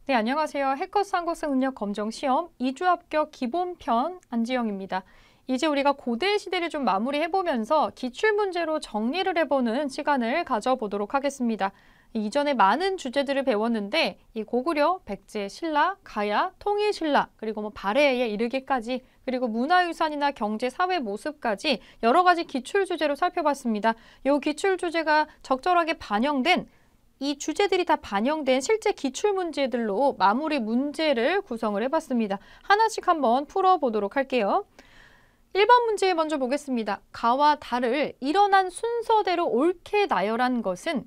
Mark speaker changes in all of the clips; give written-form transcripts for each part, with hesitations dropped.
Speaker 1: 네, 안녕하세요. 해커스 한국사 능력 검정 시험 2주 합격 기본편 안지영입니다. 이제 우리가 고대 시대를 좀 마무리해보면서 기출문제로 정리를 해보는 시간을 가져보도록 하겠습니다. 이전에 많은 주제들을 배웠는데 이 고구려, 백제, 신라, 가야, 통일신라, 그리고 발해에 이르기까지 그리고 문화유산이나 경제, 사회 모습까지 여러 가지 기출 주제로 살펴봤습니다. 이 기출 주제가 적절하게 반영된 이 주제들이 다 반영된 실제 기출문제들로 마무리 문제를 구성을 해봤습니다. 하나씩 한번 풀어보도록 할게요. 1번 문제 먼저 보겠습니다. 가와 다를 일어난 순서대로 옳게 나열한 것은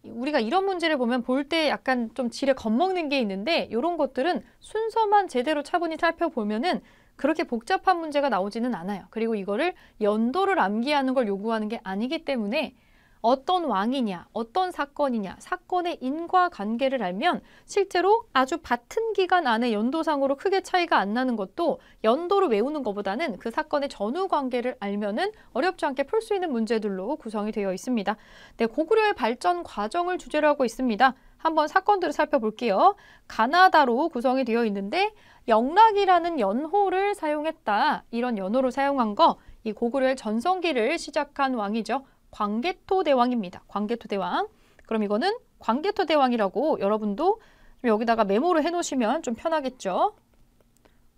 Speaker 1: 우리가 이런 문제를 보면 볼 때 약간 좀 지레 겁먹는 게 있는데 이런 것들은 순서만 제대로 차분히 살펴보면은 그렇게 복잡한 문제가 나오지는 않아요. 그리고 이거를 연도를 암기하는 걸 요구하는 게 아니기 때문에 어떤 왕이냐, 어떤 사건이냐, 사건의 인과관계를 알면 실제로 아주 같은 기간 안에 연도상으로 크게 차이가 안 나는 것도 연도를 외우는 것보다는 그 사건의 전후관계를 알면은 어렵지 않게 풀 수 있는 문제들로 구성이 되어 있습니다. 네, 고구려의 발전 과정을 주제로 하고 있습니다. 한번 사건들을 살펴볼게요. 가나다로 구성이 되어 있는데 영락이라는 연호를 사용했다. 이런 연호를 사용한 거, 이 고구려의 전성기를 시작한 왕이죠. 광개토대왕입니다. 광개토대왕. 그럼 이거는 광개토대왕이라고 여러분도 여기다가 메모를 해놓으시면 좀 편하겠죠.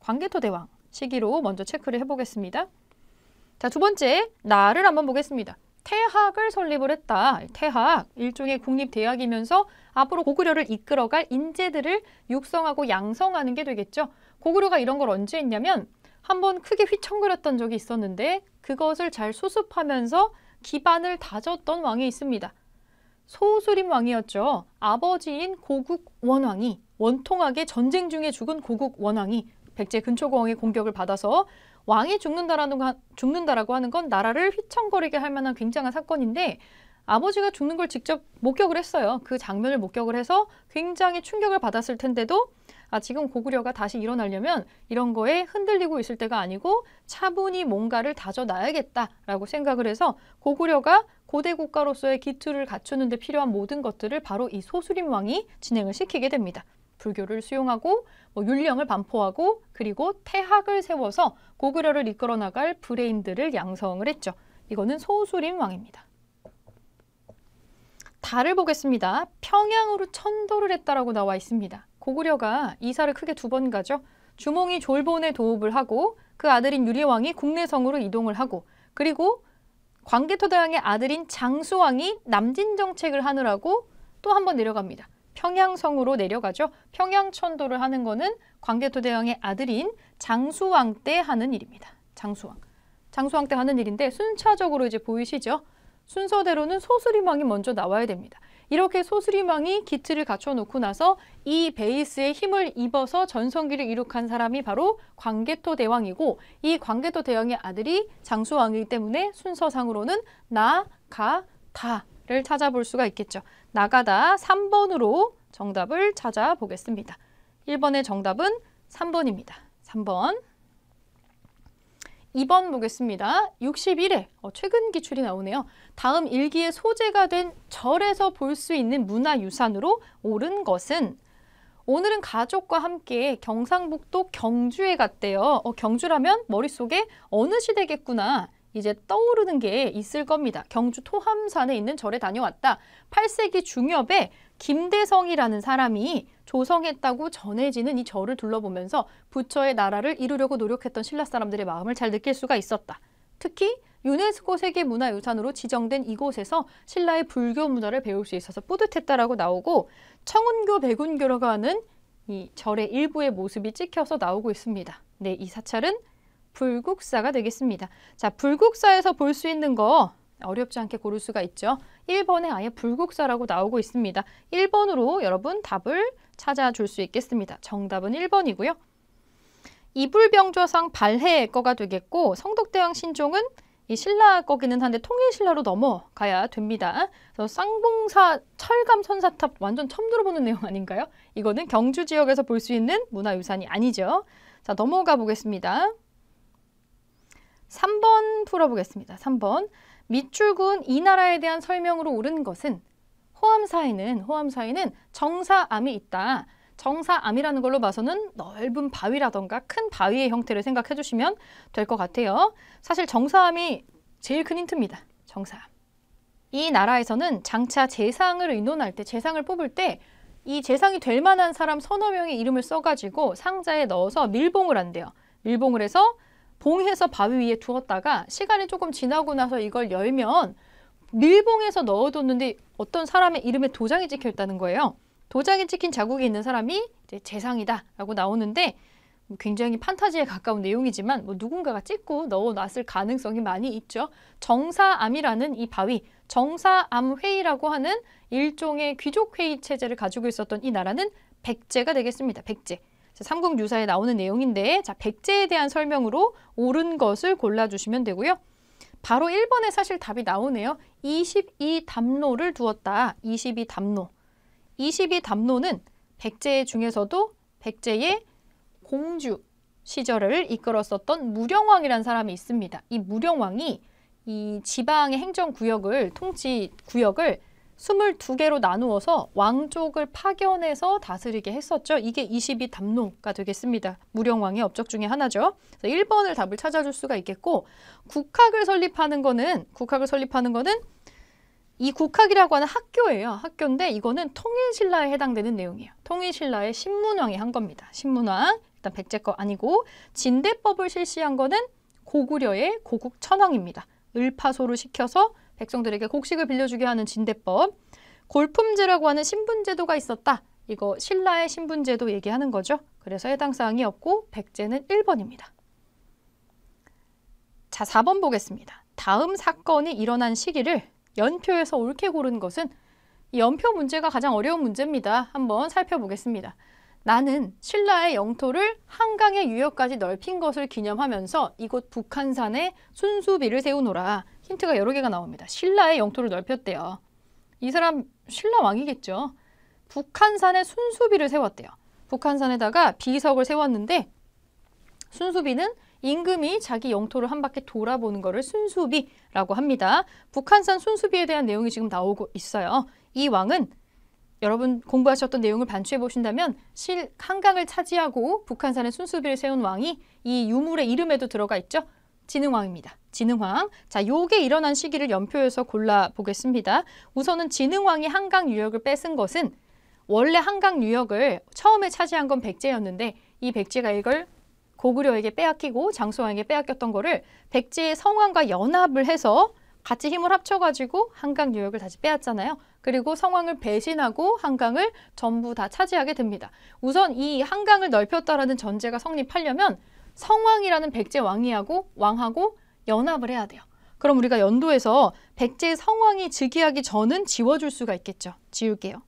Speaker 1: 광개토대왕 시기로 먼저 체크를 해보겠습니다. 자, 두 번째, 나를 한번 보겠습니다. 태학을 설립을 했다. 태학, 일종의 국립대학이면서 앞으로 고구려를 이끌어갈 인재들을 육성하고 양성하는 게 되겠죠. 고구려가 이런 걸 언제 했냐면 한번 크게 휘청거렸던 적이 있었는데 그것을 잘 수습하면서 기반을 다졌던 왕이 있습니다. 소수림 왕이었죠. 아버지인 고국 원왕이 원통하게 전쟁 중에 죽은 고국 원왕이 백제 근초고왕의 공격을 받아서 왕이 죽는다라고 하는 건 나라를 휘청거리게 할 만한 굉장한 사건인데 아버지가 죽는 걸 직접 목격을 했어요. 그 장면을 목격을 해서 굉장히 충격을 받았을 텐데도 지금 고구려가 다시 일어나려면 이런 거에 흔들리고 있을 때가 아니고 차분히 뭔가를 다져놔야겠다라고 생각을 해서 고구려가 고대 국가로서의 기틀을 갖추는 데 필요한 모든 것들을 바로 이 소수림 왕이 진행을 시키게 됩니다. 불교를 수용하고 율령을 반포하고 그리고 태학을 세워서 고구려를 이끌어 나갈 브레인들을 양성을 했죠. 이거는 소수림 왕입니다. 달을 보겠습니다. 평양으로 천도를 했다라고 나와 있습니다. 고구려가 이사를 크게 두 번 가죠. 주몽이 졸본에 도읍을 하고 그 아들인 유리왕이 국내성으로 이동을 하고 그리고 광개토대왕의 아들인 장수왕이 남진 정책을 하느라고 또 한 번 내려갑니다. 평양성으로 내려가죠. 평양천도를 하는 거는 광개토대왕의 아들인 장수왕 때 하는 일입니다. 장수왕 때 하는 일인데 순차적으로 이제 보이시죠? 순서대로는 소수림왕이 먼저 나와야 됩니다. 이렇게 소수림왕이 기틀을 갖춰놓고 나서 이 베이스에 힘을 입어서 전성기를 이룩한 사람이 바로 광개토대왕이고 이 광개토대왕의 아들이 장수왕이기 때문에 순서상으로는 나, 가, 다를 찾아볼 수가 있겠죠. 나가다 3번으로 정답을 찾아보겠습니다. 1번의 정답은 3번입니다. 3번. 2번 보겠습니다. 61회 최근 기출이 나오네요. 다음 일기의 소재가 된 절에서 볼 수 있는 문화유산으로 옳은 것은 오늘은 가족과 함께 경상북도 경주에 갔대요. 경주라면 머릿속에 어느 시대겠구나. 이제 떠오르는 게 있을 겁니다. 경주 토함산에 있는 절에 다녀왔다. 8세기 중엽에 김대성이라는 사람이 조성했다고 전해지는 이 절을 둘러보면서 부처의 나라를 이루려고 노력했던 신라 사람들의 마음을 잘 느낄 수가 있었다. 특히 유네스코 세계문화유산으로 지정된 이곳에서 신라의 불교 문화를 배울 수 있어서 뿌듯했다라고 나오고 청운교, 백운교라고 하는 이 절의 일부의 모습이 찍혀서 나오고 있습니다. 네, 이 사찰은 불국사가 되겠습니다. 자, 불국사에서 볼 수 있는 거 어렵지 않게 고를 수가 있죠. 1번에 아예 불국사라고 나오고 있습니다. 1번으로 여러분 답을 찾아줄 수 있겠습니다. 정답은 1번이고요. 이불병조상 발해의 거가 되겠고 성덕대왕 신종은 이 신라 거기는 한데 통일신라로 넘어가야 됩니다. 그래서 쌍봉사 철감 선사탑 완전 처음 들어보는 내용 아닌가요? 이거는 경주 지역에서 볼 수 있는 문화유산이 아니죠. 자, 넘어가 보겠습니다. 3번 풀어보겠습니다. 3번. 밑줄근 이 나라에 대한 설명으로 옳은 것은 호암사에는 정사암이 있다. 정사암이라는 걸로 봐서는 넓은 바위라던가 큰 바위의 형태를 생각해 주시면 될 것 같아요. 사실 정사암이 제일 큰 힌트입니다. 정사암. 이 나라에서는 장차 재상을 의논할 때, 재상을 뽑을 때 이 재상이 될 만한 사람 서너 명의 이름을 써가지고 상자에 넣어서 밀봉을 한대요. 밀봉을 해서 봉해서 바위 위에 두었다가 시간이 조금 지나고 나서 이걸 열면 밀봉해서 넣어뒀는데 어떤 사람의 이름에 도장이 찍혀 있다는 거예요. 도장이 찍힌 자국이 있는 사람이 이제 재상이다 라고 나오는데 굉장히 판타지에 가까운 내용이지만 누군가가 찍고 넣어놨을 가능성이 많이 있죠. 정사암이라는 이 바위, 정사암회의라고 하는 일종의 귀족회의 체제를 가지고 있었던 이 나라는 백제가 되겠습니다. 백제. 삼국유사에 나오는 내용인데 자, 백제에 대한 설명으로 옳은 것을 골라주시면 되고요. 바로 1번에 사실 답이 나오네요. 22담로를 두었다. 22담로. 22담로는 백제 중에서도 백제의 공주 시절을 이끌었었던 무령왕이라는 사람이 있습니다. 이 무령왕이 이 지방의 행정구역을, 통치구역을 22개로 나누어서 왕족을 파견해서 다스리게 했었죠. 이게 22담로가 되겠습니다. 무령왕의 업적 중에 하나죠. 그래서 1번을 답을 찾아줄 수가 있겠고 국학을 설립하는 거는 이 국학이라고 하는 학교예요. 학교인데 이거는 통일신라에 해당되는 내용이에요. 통일신라의 신문왕이 한 겁니다. 신문왕. 일단 백제 거 아니고 진대법을 실시한 거는 고구려의 고국천왕입니다. 을파소를 시켜서 백성들에게 곡식을 빌려주게 하는 진대법. 골품제라고 하는 신분제도가 있었다. 이거 신라의 신분제도 얘기하는 거죠. 그래서 해당 사항이었고 백제는 1번입니다. 자, 4번 보겠습니다. 다음 사건이 일어난 시기를 연표에서 옳게 고른 것은 이 연표 문제가 가장 어려운 문제입니다. 한번 살펴보겠습니다. 나는 신라의 영토를 한강의 유역까지 넓힌 것을 기념하면서 이곳 북한산에 순수비를 세우노라. 힌트가 여러 개가 나옵니다. 신라의 영토를 넓혔대요. 이 사람 신라 왕이겠죠. 북한산에 순수비를 세웠대요. 북한산에다가 비석을 세웠는데 순수비는 임금이 자기 영토를 한 바퀴 돌아보는 것을 순수비라고 합니다. 북한산 순수비에 대한 내용이 지금 나오고 있어요. 이 왕은 여러분 공부하셨던 내용을 반추해 보신다면 한강을 차지하고 북한산에 순수비를 세운 왕이 이 유물의 이름에도 들어가 있죠. 진흥왕입니다. 진흥왕. 자, 요게 일어난 시기를 연표에서 골라보겠습니다. 우선은 진흥왕이 한강 유역을 뺏은 것은 원래 한강 유역을 처음에 차지한 건 백제였는데 이 백제가 이걸 고구려에게 빼앗기고 장수왕에게 빼앗겼던 거를 백제의 성왕과 연합을 해서 같이 힘을 합쳐가지고 한강 유역을 다시 빼앗잖아요. 그리고 성왕을 배신하고 한강을 전부 다 차지하게 됩니다. 우선 이 한강을 넓혔다라는 전제가 성립하려면 성왕이라는 백제 왕하고 연합을 해야 돼요. 그럼 우리가 연도에서 백제 성왕이 즉위하기 전은 지워줄 수가 있겠죠. 지울게요.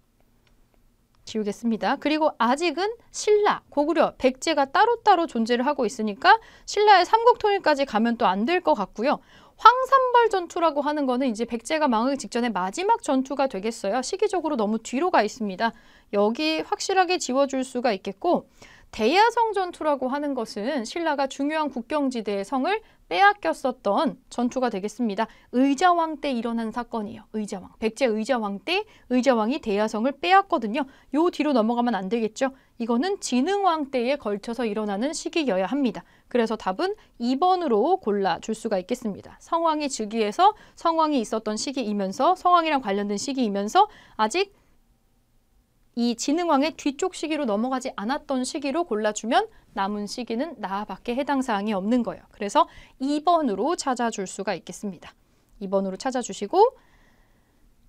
Speaker 1: 지우겠습니다. 그리고 아직은 신라, 고구려, 백제가 따로따로 존재를 하고 있으니까 신라의 삼국통일까지 가면 또 안 될 것 같고요. 황산벌 전투라고 하는 거는 이제 백제가 망하기 직전에 마지막 전투가 되겠어요. 시기적으로 너무 뒤로 가 있습니다. 여기 확실하게 지워줄 수가 있겠고 대야성 전투라고 하는 것은 신라가 중요한 국경지대의 성을 빼앗겼었던 전투가 되겠습니다. 의자왕 때 일어난 사건이에요. 의자왕. 백제 의자왕 때 의자왕이 대야성을 빼앗거든요. 요 뒤로 넘어가면 안 되겠죠. 이거는 진흥왕 때에 걸쳐서 일어나는 시기여야 합니다. 그래서 답은 2번으로 골라줄 수가 있겠습니다. 성왕이 즉위해서 성왕이 있었던 시기이면서 성왕이랑 관련된 시기이면서 아직 이 진흥왕의 뒤쪽 시기로 넘어가지 않았던 시기로 골라주면 남은 시기는 나밖에 해당 사항이 없는 거예요. 그래서 2번으로 찾아줄 수가 있겠습니다. 2번으로 찾아주시고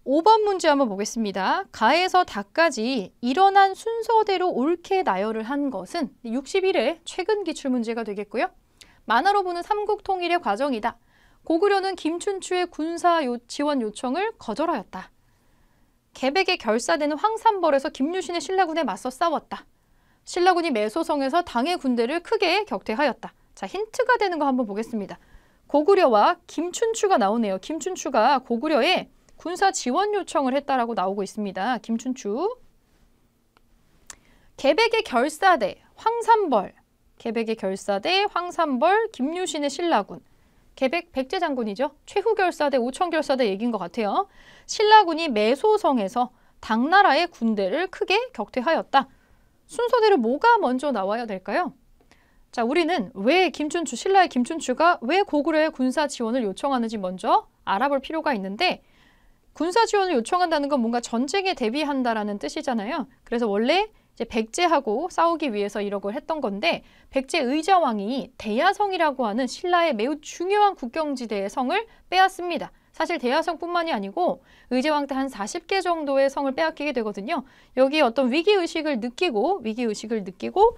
Speaker 1: 5번 문제 한번 보겠습니다. 가에서 다까지 일어난 순서대로 옳게 나열을 한 것은 61회 최근 기출문제가 되겠고요. 만화로 보는 삼국통일의 과정이다. 고구려는 김춘추의 군사 지원 요청을 거절하였다. 개백에 결사되는 황산벌에서 김유신의 신라군에 맞서 싸웠다. 신라군이 매소성에서 당의 군대를 크게 격퇴하였다. 자, 힌트가 되는 거 한번 보겠습니다. 고구려와 김춘추가 나오네요. 김춘추가 고구려에 군사 지원 요청을 했다라고 나오고 있습니다. 김춘추. 개백에 결사대 황산벌. 개백에 결사대 황산벌 김유신의 신라군. 개백 백제 장군이죠. 최후결사대 오천결사대 얘기인 것 같아요. 신라군이 매소성에서 당나라의 군대를 크게 격퇴하였다. 순서대로 뭐가 먼저 나와야 될까요? 자, 우리는 신라의 김춘추가 왜 고구려에 군사 지원을 요청하는지 먼저 알아볼 필요가 있는데, 군사 지원을 요청한다는 건 뭔가 전쟁에 대비한다라는 뜻이잖아요. 그래서 원래 이제 백제하고 싸우기 위해서 이러고 했던 건데, 백제 의자왕이 대야성이라고 하는 신라의 매우 중요한 국경지대의 성을 빼앗습니다. 사실 대야성뿐만이 아니고 의제왕 때 한 40개 정도의 성을 빼앗기게 되거든요. 여기에 어떤 위기의식을 느끼고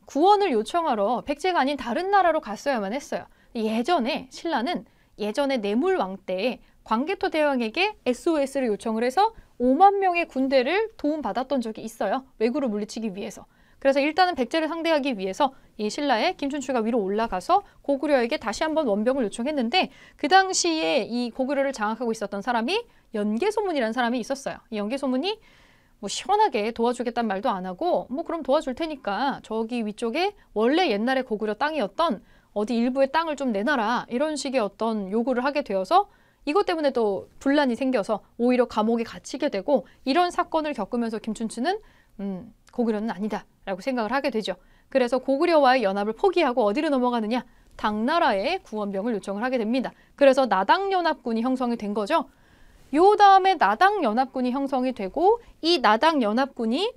Speaker 1: 구원을 요청하러 백제가 아닌 다른 나라로 갔어야만 했어요. 예전에 신라는 내물왕 때 광개토 대왕에게 SOS를 요청을 해서 5만 명의 군대를 도움받았던 적이 있어요. 왜구를 물리치기 위해서. 그래서 일단은 백제를 상대하기 위해서 이 신라의 김춘추가 위로 올라가서 고구려에게 다시 한번 원병을 요청했는데, 그 당시에 이 고구려를 장악하고 있었던 사람이 연개소문이라는 사람이 있었어요. 이 연개소문이 뭐 시원하게 도와주겠다는 말도 안 하고, 뭐 그럼 도와줄 테니까 저기 위쪽에 원래 옛날에 고구려 땅이었던 어디 일부의 땅을 좀 내놔라, 이런 식의 어떤 요구를 하게 되어서 이것 때문에 또 분란이 생겨서 오히려 감옥에 갇히게 되고, 이런 사건을 겪으면서 김춘추는 고구려는 아니다 라고 생각을 하게 되죠. 그래서 고구려와의 연합을 포기하고 어디로 넘어가느냐? 당나라에 구원병을 요청을 하게 됩니다. 그래서 나당연합군이 형성이 된 거죠. 요 다음에 나당연합군이 형성이 되고, 이 나당연합군이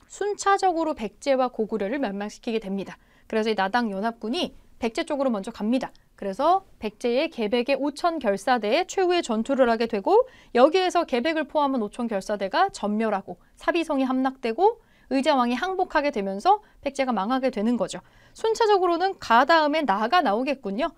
Speaker 1: 순차적으로 백제와 고구려를 멸망시키게 됩니다. 그래서 이 나당연합군이 백제 쪽으로 먼저 갑니다. 그래서 백제의 계백의 5천 결사대에 최후의 전투를 하게 되고, 여기에서 계백을 포함한 5천 결사대가 전멸하고 사비성이 함락되고 의자왕이 항복하게 되면서 백제가 망하게 되는 거죠. 순차적으로는 가 다음에 나가 나오겠군요.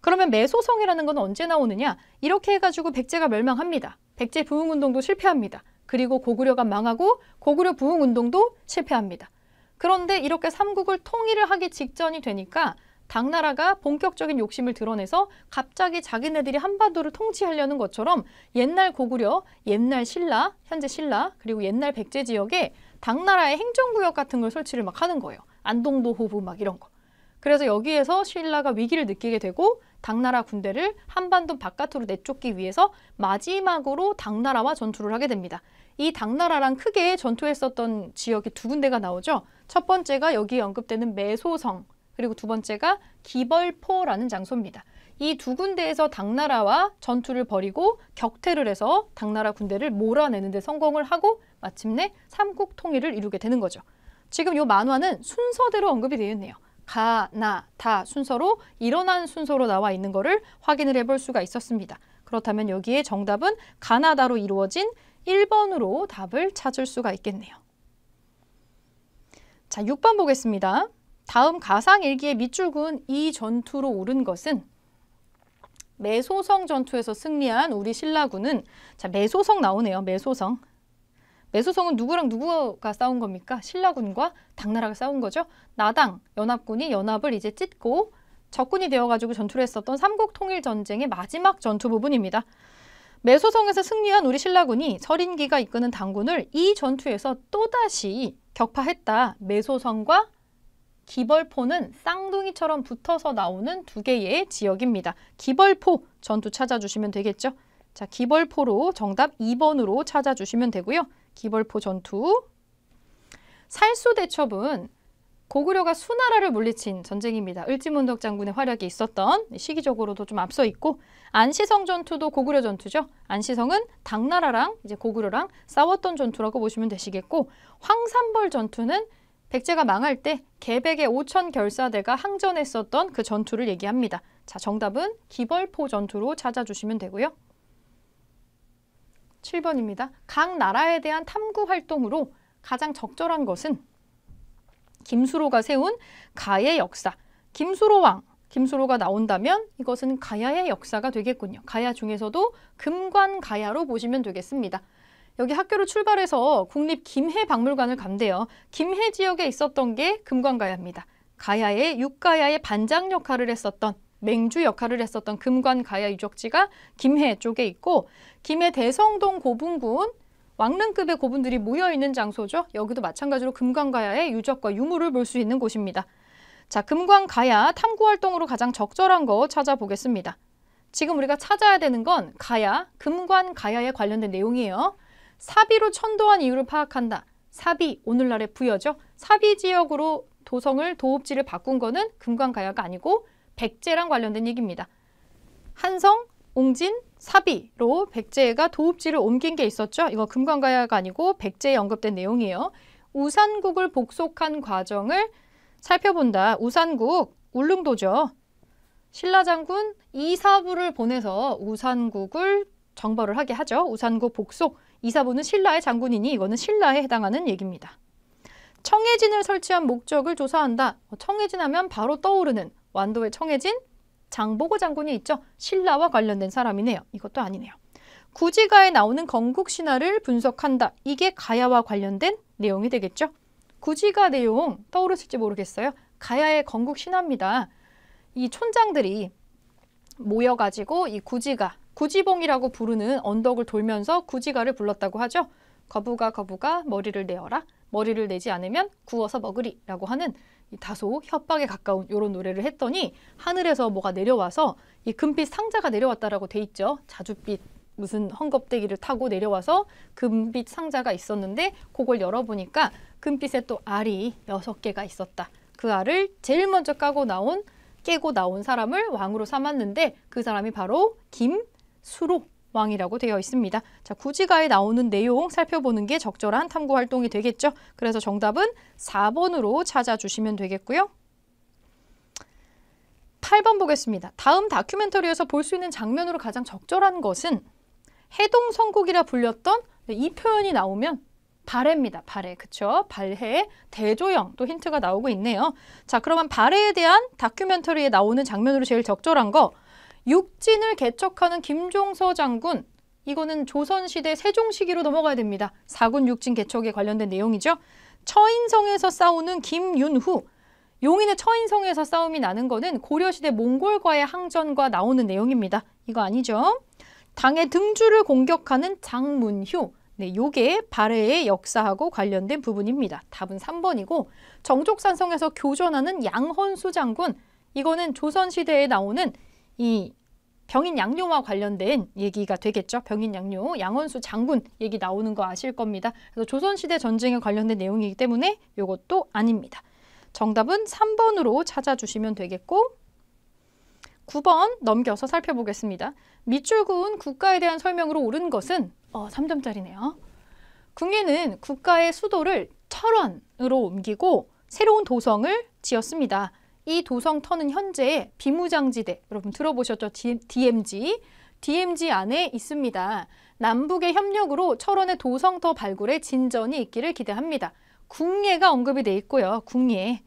Speaker 1: 그러면 매소성이라는 건 언제 나오느냐? 이렇게 해가지고 백제가 멸망합니다. 백제 부흥운동도 실패합니다. 그리고 고구려가 망하고 고구려 부흥운동도 실패합니다. 그런데 이렇게 삼국을 통일을 하기 직전이 되니까 당나라가 본격적인 욕심을 드러내서 갑자기 자기네들이 한반도를 통치하려는 것처럼 옛날 고구려, 옛날 신라, 현재 신라, 그리고 옛날 백제 지역에 당나라의 행정구역 같은 걸 설치를 막 하는 거예요. 안동도 호부 막 이런 거. 그래서 여기에서 신라가 위기를 느끼게 되고 당나라 군대를 한반도 바깥으로 내쫓기 위해서 마지막으로 당나라와 전투를 하게 됩니다. 이 당나라랑 크게 전투했었던 지역이 두 군데가 나오죠. 첫 번째가 여기에 언급되는 매소성, 그리고 두 번째가 기벌포라는 장소입니다. 이 두 군데에서 당나라와 전투를 벌이고 격퇴를 해서 당나라 군대를 몰아내는 데 성공을 하고 마침내 삼국 통일을 이루게 되는 거죠. 지금 이 만화는 순서대로 언급이 되어 있네요. 가, 나, 다 순서로 일어난 순서로 나와 있는 거를 확인을 해볼 수가 있었습니다. 그렇다면 여기에 정답은 가나다로 이루어진 1번으로 답을 찾을 수가 있겠네요. 자, 6번 보겠습니다. 다음 가상일기의 밑줄은 이 전투로 오른 것은, 매소성 전투에서 승리한 우리 신라군은, 자, 매소성 나오네요. 매소성. 매소성은 누구랑 누구가 싸운 겁니까? 신라군과 당나라가 싸운 거죠. 나당 연합군이 연합을 이제 찢고 적군이 되어가지고 전투를 했었던 삼국통일전쟁의 마지막 전투 부분입니다. 매소성에서 승리한 우리 신라군이 서린기가 이끄는 당군을 이 전투에서 또다시 격파했다. 매소성과 기벌포는 쌍둥이처럼 붙어서 나오는 두 개의 지역입니다. 기벌포 전투 찾아주시면 되겠죠. 자, 기벌포로 정답 2번으로 찾아주시면 되고요. 기벌포 전투. 살수대첩은 고구려가 수나라를 물리친 전쟁입니다. 을지문덕 장군의 활약이 있었던, 시기적으로도 좀 앞서 있고, 안시성 전투도 고구려 전투죠. 안시성은 당나라랑 이제 고구려랑 싸웠던 전투라고 보시면 되시겠고, 황산벌 전투는 백제가 망할 때 계백의 5천 결사대가 항전했었던 그 전투를 얘기합니다. 자, 정답은 기벌포 전투로 찾아주시면 되고요. 7번입니다. 각 나라에 대한 탐구 활동으로 가장 적절한 것은, 김수로가 세운 가의 역사. 김수로 왕, 김수로가 나온다면 이것은 가야의 역사가 되겠군요. 가야 중에서도 금관가야로 보시면 되겠습니다. 여기 학교를 출발해서 국립 김해박물관을 간대요. 김해 지역에 있었던 게 금관가야입니다. 가야의 육가야의 반장 역할을 했었던, 맹주 역할을 했었던 금관가야 유적지가 김해 쪽에 있고, 김해 대성동 고분군, 왕릉급의 고분들이 모여있는 장소죠. 여기도 마찬가지로 금관가야의 유적과 유물을 볼 수 있는 곳입니다. 자, 금관가야 탐구활동으로 가장 적절한 거 찾아보겠습니다. 지금 우리가 찾아야 되는 건 가야, 금관가야에 관련된 내용이에요. 사비로 천도한 이유를 파악한다. 사비, 오늘날의 부여죠. 사비 지역으로 도성을 도읍지를 바꾼 거는 금관가야가 아니고 백제랑 관련된 얘기입니다. 한성, 옹진, 사비로 백제가 도읍지를 옮긴 게 있었죠. 이거 금관가야가 아니고 백제에 언급된 내용이에요. 우산국을 복속한 과정을 살펴본다. 우산국, 울릉도죠. 신라장군 이사부를 보내서 우산국을 정벌을 하게 하죠. 우산국 복속. 이사부는 신라의 장군이니 이거는 신라에 해당하는 얘기입니다. 청해진을 설치한 목적을 조사한다. 청해진 하면 바로 떠오르는 완도의 청해진 장보고 장군이 있죠. 신라와 관련된 사람이네요. 이것도 아니네요. 구지가에 나오는 건국신화를 분석한다. 이게 가야와 관련된 내용이 되겠죠. 구지가 내용 떠오르실지 모르겠어요. 가야의 건국신화입니다. 이 촌장들이 모여가지고 이 구지가, 구지봉이라고 부르는 언덕을 돌면서 구지가를 불렀다고 하죠. 거부가 거부가 머리를 내어라. 머리를 내지 않으면 구워서 먹으리 라고 하는 다소 협박에 가까운 이런 노래를 했더니 하늘에서 뭐가 내려와서 이 금빛 상자가 내려왔다라고 돼 있죠. 자줏빛 무슨 헝겊대기를 타고 내려와서 금빛 상자가 있었는데 그걸 열어보니까 금빛에 또 알이 6개가 있었다. 그 알을 제일 먼저 깨고 나온 사람을 왕으로 삼았는데 그 사람이 바로 김수로 왕이라고 되어 있습니다. 자, 구지가에 나오는 내용 살펴보는 게 적절한 탐구 활동이 되겠죠. 그래서 정답은 4번으로 찾아주시면 되겠고요. 8번 보겠습니다. 다음 다큐멘터리에서 볼 수 있는 장면으로 가장 적절한 것은 해동성국이라 불렸던 이 표현이 나오면 발해입니다. 발해. 그쵸? 발해, 대조영 또 힌트가 나오고 있네요. 자, 그러면 발해에 대한 다큐멘터리에 나오는 장면으로 제일 적절한 거 육진을 개척하는 김종서 장군. 이거는 조선시대 세종시기로 넘어가야 됩니다. 사군 육진 개척에 관련된 내용이죠. 처인성에서 싸우는 김윤후. 용인의 처인성에서 싸움이 나는 거는 고려시대 몽골과의 항전과 나오는 내용입니다. 이거 아니죠. 당의 등주를 공격하는 장문휴. 네, 요게 발해의 역사하고 관련된 부분입니다. 답은 3번이고 정족산성에서 교전하는 양헌수 장군. 이거는 조선시대에 나오는 이 병인양요와 관련된 얘기가 되겠죠. 병인양요, 양헌수 장군 얘기 나오는 거 아실 겁니다. 그래서 조선시대 전쟁에 관련된 내용이기 때문에 이것도 아닙니다. 정답은 3번으로 찾아주시면 되겠고 9번 넘겨서 살펴보겠습니다. 밑줄 그은 국가에 대한 설명으로 옳은 것은 3점짜리네요. 궁예는 국가의 수도를 철원으로 옮기고 새로운 도성을 지었습니다. 이 도성터는 현재 비무장지대, 여러분 들어보셨죠? DMZ. DMZ 안에 있습니다. 남북의 협력으로 철원의 도성터 발굴에 진전이 있기를 기대합니다. 궁예가 언급이 돼 있고요. 궁예.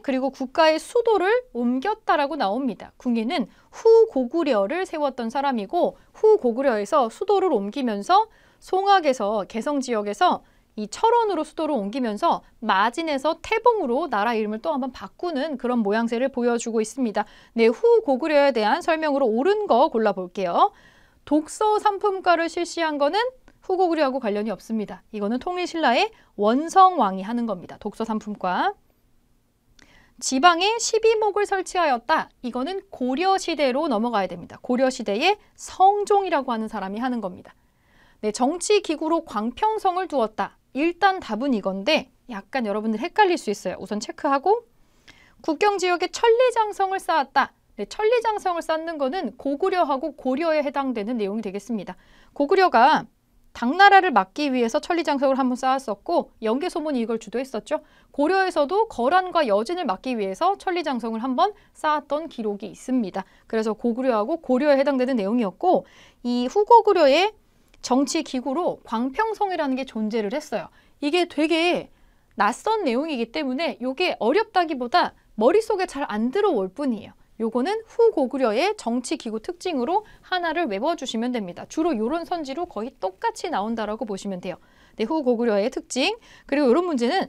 Speaker 1: 그리고 국가의 수도를 옮겼다라고 나옵니다. 궁예는 후고구려를 세웠던 사람이고 후고구려에서 수도를 옮기면서 송악에서 개성 지역에서 이 철원으로 수도를 옮기면서 마진에서 태봉으로 나라 이름을 또 한번 바꾸는 그런 모양새를 보여주고 있습니다. 네, 후고구려에 대한 설명으로 옳은 거 골라볼게요. 독서 상품가를 실시한 거는 후고구려하고 관련이 없습니다. 이거는 통일신라의 원성왕이 하는 겁니다. 독서 상품가. 지방에 12목을 설치하였다. 이거는 고려시대로 넘어가야 됩니다. 고려시대의 성종이라고 하는 사람이 하는 겁니다. 네, 정치기구로 광평성을 두었다. 일단 답은 이건데 약간 여러분들 헷갈릴 수 있어요. 우선 체크하고 국경지역에 천리장성을 쌓았다. 네, 천리장성을 쌓는 거는 고구려하고 고려에 해당되는 내용이 되겠습니다. 고구려가 당나라를 막기 위해서 천리장성을 한번 쌓았었고 영계소문이 이걸 주도했었죠. 고려에서도 거란과 여진을 막기 위해서 천리장성을 한번 쌓았던 기록이 있습니다. 그래서 고구려하고 고려에 해당되는 내용이었고 이 후고구려의 정치기구로 광평성이라는 게 존재를 했어요. 이게 되게 낯선 내용이기 때문에 이게 어렵다기보다 머릿속에 잘 안 들어올 뿐이에요. 요거는 후고구려의 정치기구 특징으로 하나를 외워주시면 됩니다. 주로 이런 선지로 거의 똑같이 나온다라고 보시면 돼요. 네, 후고구려의 특징. 그리고 이런 문제는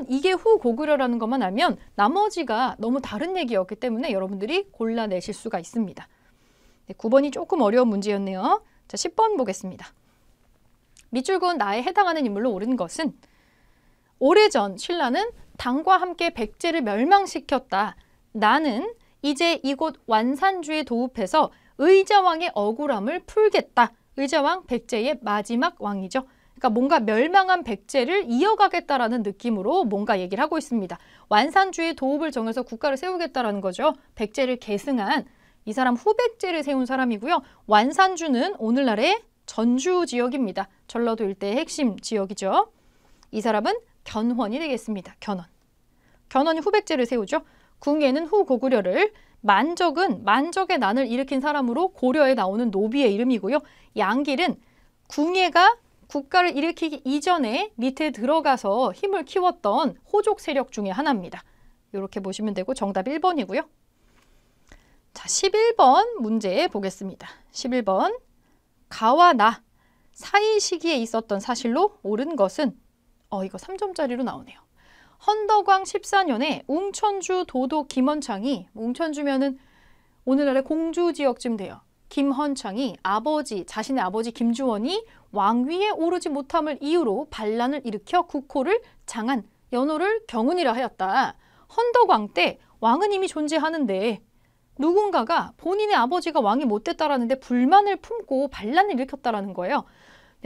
Speaker 1: 이게 후고구려라는 것만 알면 나머지가 너무 다른 얘기였기 때문에 여러분들이 골라내실 수가 있습니다. 네, 9번이 조금 어려운 문제였네요. 자, 10번 보겠습니다. 밑줄 그은 나에 해당하는 인물로 옳은 것은 오래전 신라는 당과 함께 백제를 멸망시켰다. 나는 이제 이곳 완산주에 도읍해서 의자왕의 억울함을 풀겠다. 의자왕 백제의 마지막 왕이죠. 그러니까 뭔가 멸망한 백제를 이어가겠다라는 느낌으로 뭔가 얘기를 하고 있습니다. 완산주의 도읍을 정해서 국가를 세우겠다라는 거죠. 백제를 계승한 이 사람 후백제를 세운 사람이고요. 완산주는 오늘날의 전주 지역입니다. 전라도 일대의 핵심 지역이죠. 이 사람은 견훤이 되겠습니다. 견훤. 견훤이 후백제를 세우죠. 궁예는 후고구려를, 만적은 만적의 난을 일으킨 사람으로 고려에 나오는 노비의 이름이고요. 양길은 궁예가 국가를 일으키기 이전에 밑에 들어가서 힘을 키웠던 호족 세력 중에 하나입니다. 이렇게 보시면 되고 정답 1번이고요. 자, 11번 문제 보겠습니다. 11번. 가와 나 사이 시기에 있었던 사실로 옳은 것은 이거 3점짜리로 나오네요. 헌덕왕 14년에 웅천주 도독 김헌창이, 웅천주면은 오늘날의 공주 지역쯤 돼요. 김헌창이 자신의 아버지 김주원이 왕위에 오르지 못함을 이유로 반란을 일으켜 국호를 장한 연호를 경운이라 하였다. 헌덕왕 때 왕은 이미 존재하는데 누군가가 본인의 아버지가 왕이 못 됐다라는데 불만을 품고 반란을 일으켰다라는 거예요.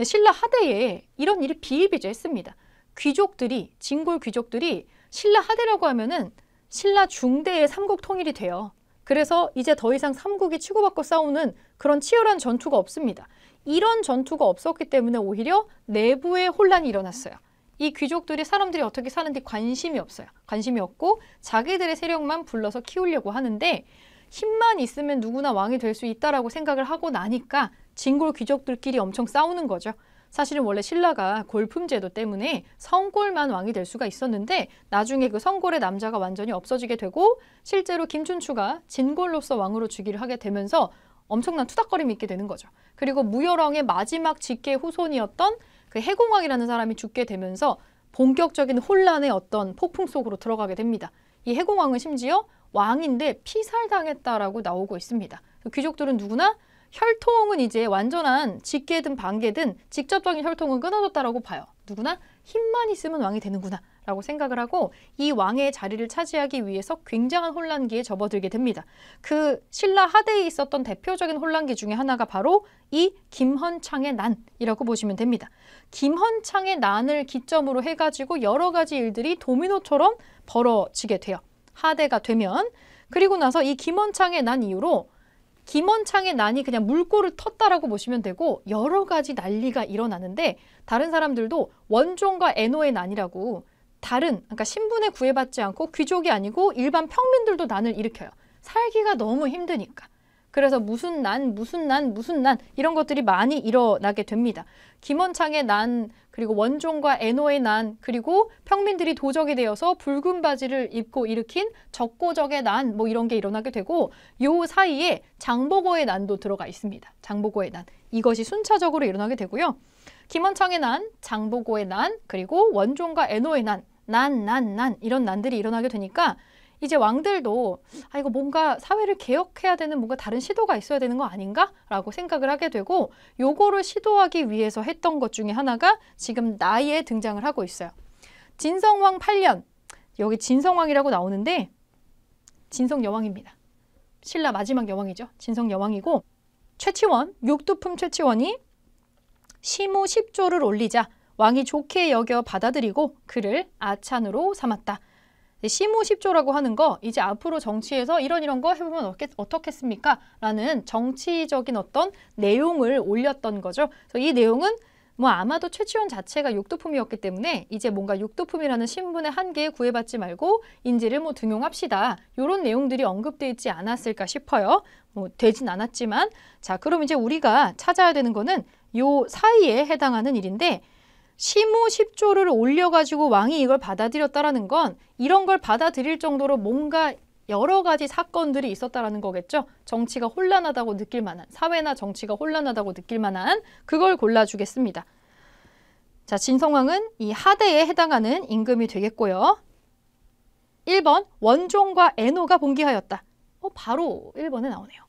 Speaker 1: 신라 하대에 이런 일이 비일비재했습니다. 귀족들이, 진골 귀족들이 신라 하대라고 하면은 신라 중대의 삼국 통일이 돼요. 그래서 이제 더 이상 삼국이 치고받고 싸우는 그런 치열한 전투가 없습니다. 이런 전투가 없었기 때문에 오히려 내부에 혼란이 일어났어요. 이 귀족들이 사람들이 어떻게 사는지 관심이 없어요. 관심이 없고 자기들의 세력만 불러서 키우려고 하는데 힘만 있으면 누구나 왕이 될 수 있다라고 생각을 하고 나니까 진골 귀족들끼리 엄청 싸우는 거죠. 사실은 원래 신라가 골품제도 때문에 성골만 왕이 될 수가 있었는데 나중에 그 성골의 남자가 완전히 없어지게 되고 실제로 김춘추가 진골로서 왕으로 즉위를 하게 되면서 엄청난 투닥거림이 있게 되는 거죠. 그리고 무열왕의 마지막 직계 후손이었던 그 해공왕이라는 사람이 죽게 되면서 본격적인 혼란의 어떤 폭풍 속으로 들어가게 됩니다. 이 해공왕은 심지어 왕인데 피살당했다라고 나오고 있습니다. 귀족들은 누구나 혈통은 이제 완전한 직계든 반계든 직접적인 혈통은 끊어졌다라고 봐요. 누구나 힘만 있으면 왕이 되는구나 라고 생각을 하고 이 왕의 자리를 차지하기 위해서 굉장한 혼란기에 접어들게 됩니다. 그 신라 하대에 있었던 대표적인 혼란기 중에 하나가 바로 이 김헌창의 난이라고 보시면 됩니다. 김헌창의 난을 기점으로 해가지고 여러 가지 일들이 도미노처럼 벌어지게 돼요. 하대가 되면. 그리고 나서 이 김헌창의 난 이후로 김헌창의 난이 그냥 물꼬를 텄다라고 보시면 되고 여러 가지 난리가 일어나는데 다른 사람들도 원종과 애노의 난이라고 그러니까 신분에 구애받지 않고 귀족이 아니고 일반 평민들도 난을 일으켜요. 살기가 너무 힘드니까. 그래서 무슨 난 이런 것들이 많이 일어나게 됩니다. 김헌창의 난, 그리고 원종과 애노의 난, 그리고 평민들이 도적이 되어서 붉은 바지를 입고 일으킨 적고적의 난, 뭐 이런 게 일어나게 되고 요 사이에 장보고의 난도 들어가 있습니다. 장보고의 난. 이것이 순차적으로 일어나게 되고요. 김헌창의 난, 장보고의 난, 그리고 원종과 애노의 난, 이런 난들이 일어나게 되니까 이제 왕들도 이거 뭔가 사회를 개혁해야 되는 뭔가 다른 시도가 있어야 되는 거 아닌가? 라고 생각을 하게 되고 요거를 시도하기 위해서 했던 것 중에 하나가 지금 나이에 등장을 하고 있어요. 진성왕 8년, 여기 진성왕이라고 나오는데 진성여왕입니다. 신라 마지막 여왕이죠. 진성여왕이고 최치원, 육두품 최치원이 시무 10조를 올리자 왕이 좋게 여겨 받아들이고 그를 아찬으로 삼았다. 시무 10조라고 하는 거 이제 앞으로 정치에서 이런 거 해보면 어떻겠습니까? 라는 정치적인 어떤 내용을 올렸던 거죠. 그래서 이 내용은 뭐 아마도 최치원 자체가 육두품이었기 때문에 이제 뭔가 육두품이라는 신분의 한계에 구애받지 말고 인지를 뭐 등용합시다. 이런 내용들이 언급되어 있지 않았을까 싶어요. 뭐 되진 않았지만 자, 그럼 이제 우리가 찾아야 되는 거는 요 사이에 해당하는 일인데 시무 10조를 올려가지고 왕이 이걸 받아들였다라는 건 이런 걸 받아들일 정도로 뭔가 여러 가지 사건들이 있었다라는 거겠죠. 정치가 혼란하다고 느낄 만한, 사회나 정치가 혼란하다고 느낄 만한 그걸 골라주겠습니다. 자, 진성왕은 이 하대에 해당하는 임금이 되겠고요. 1번 원종과 애노가 봉기하였다. 바로 1번에 나오네요.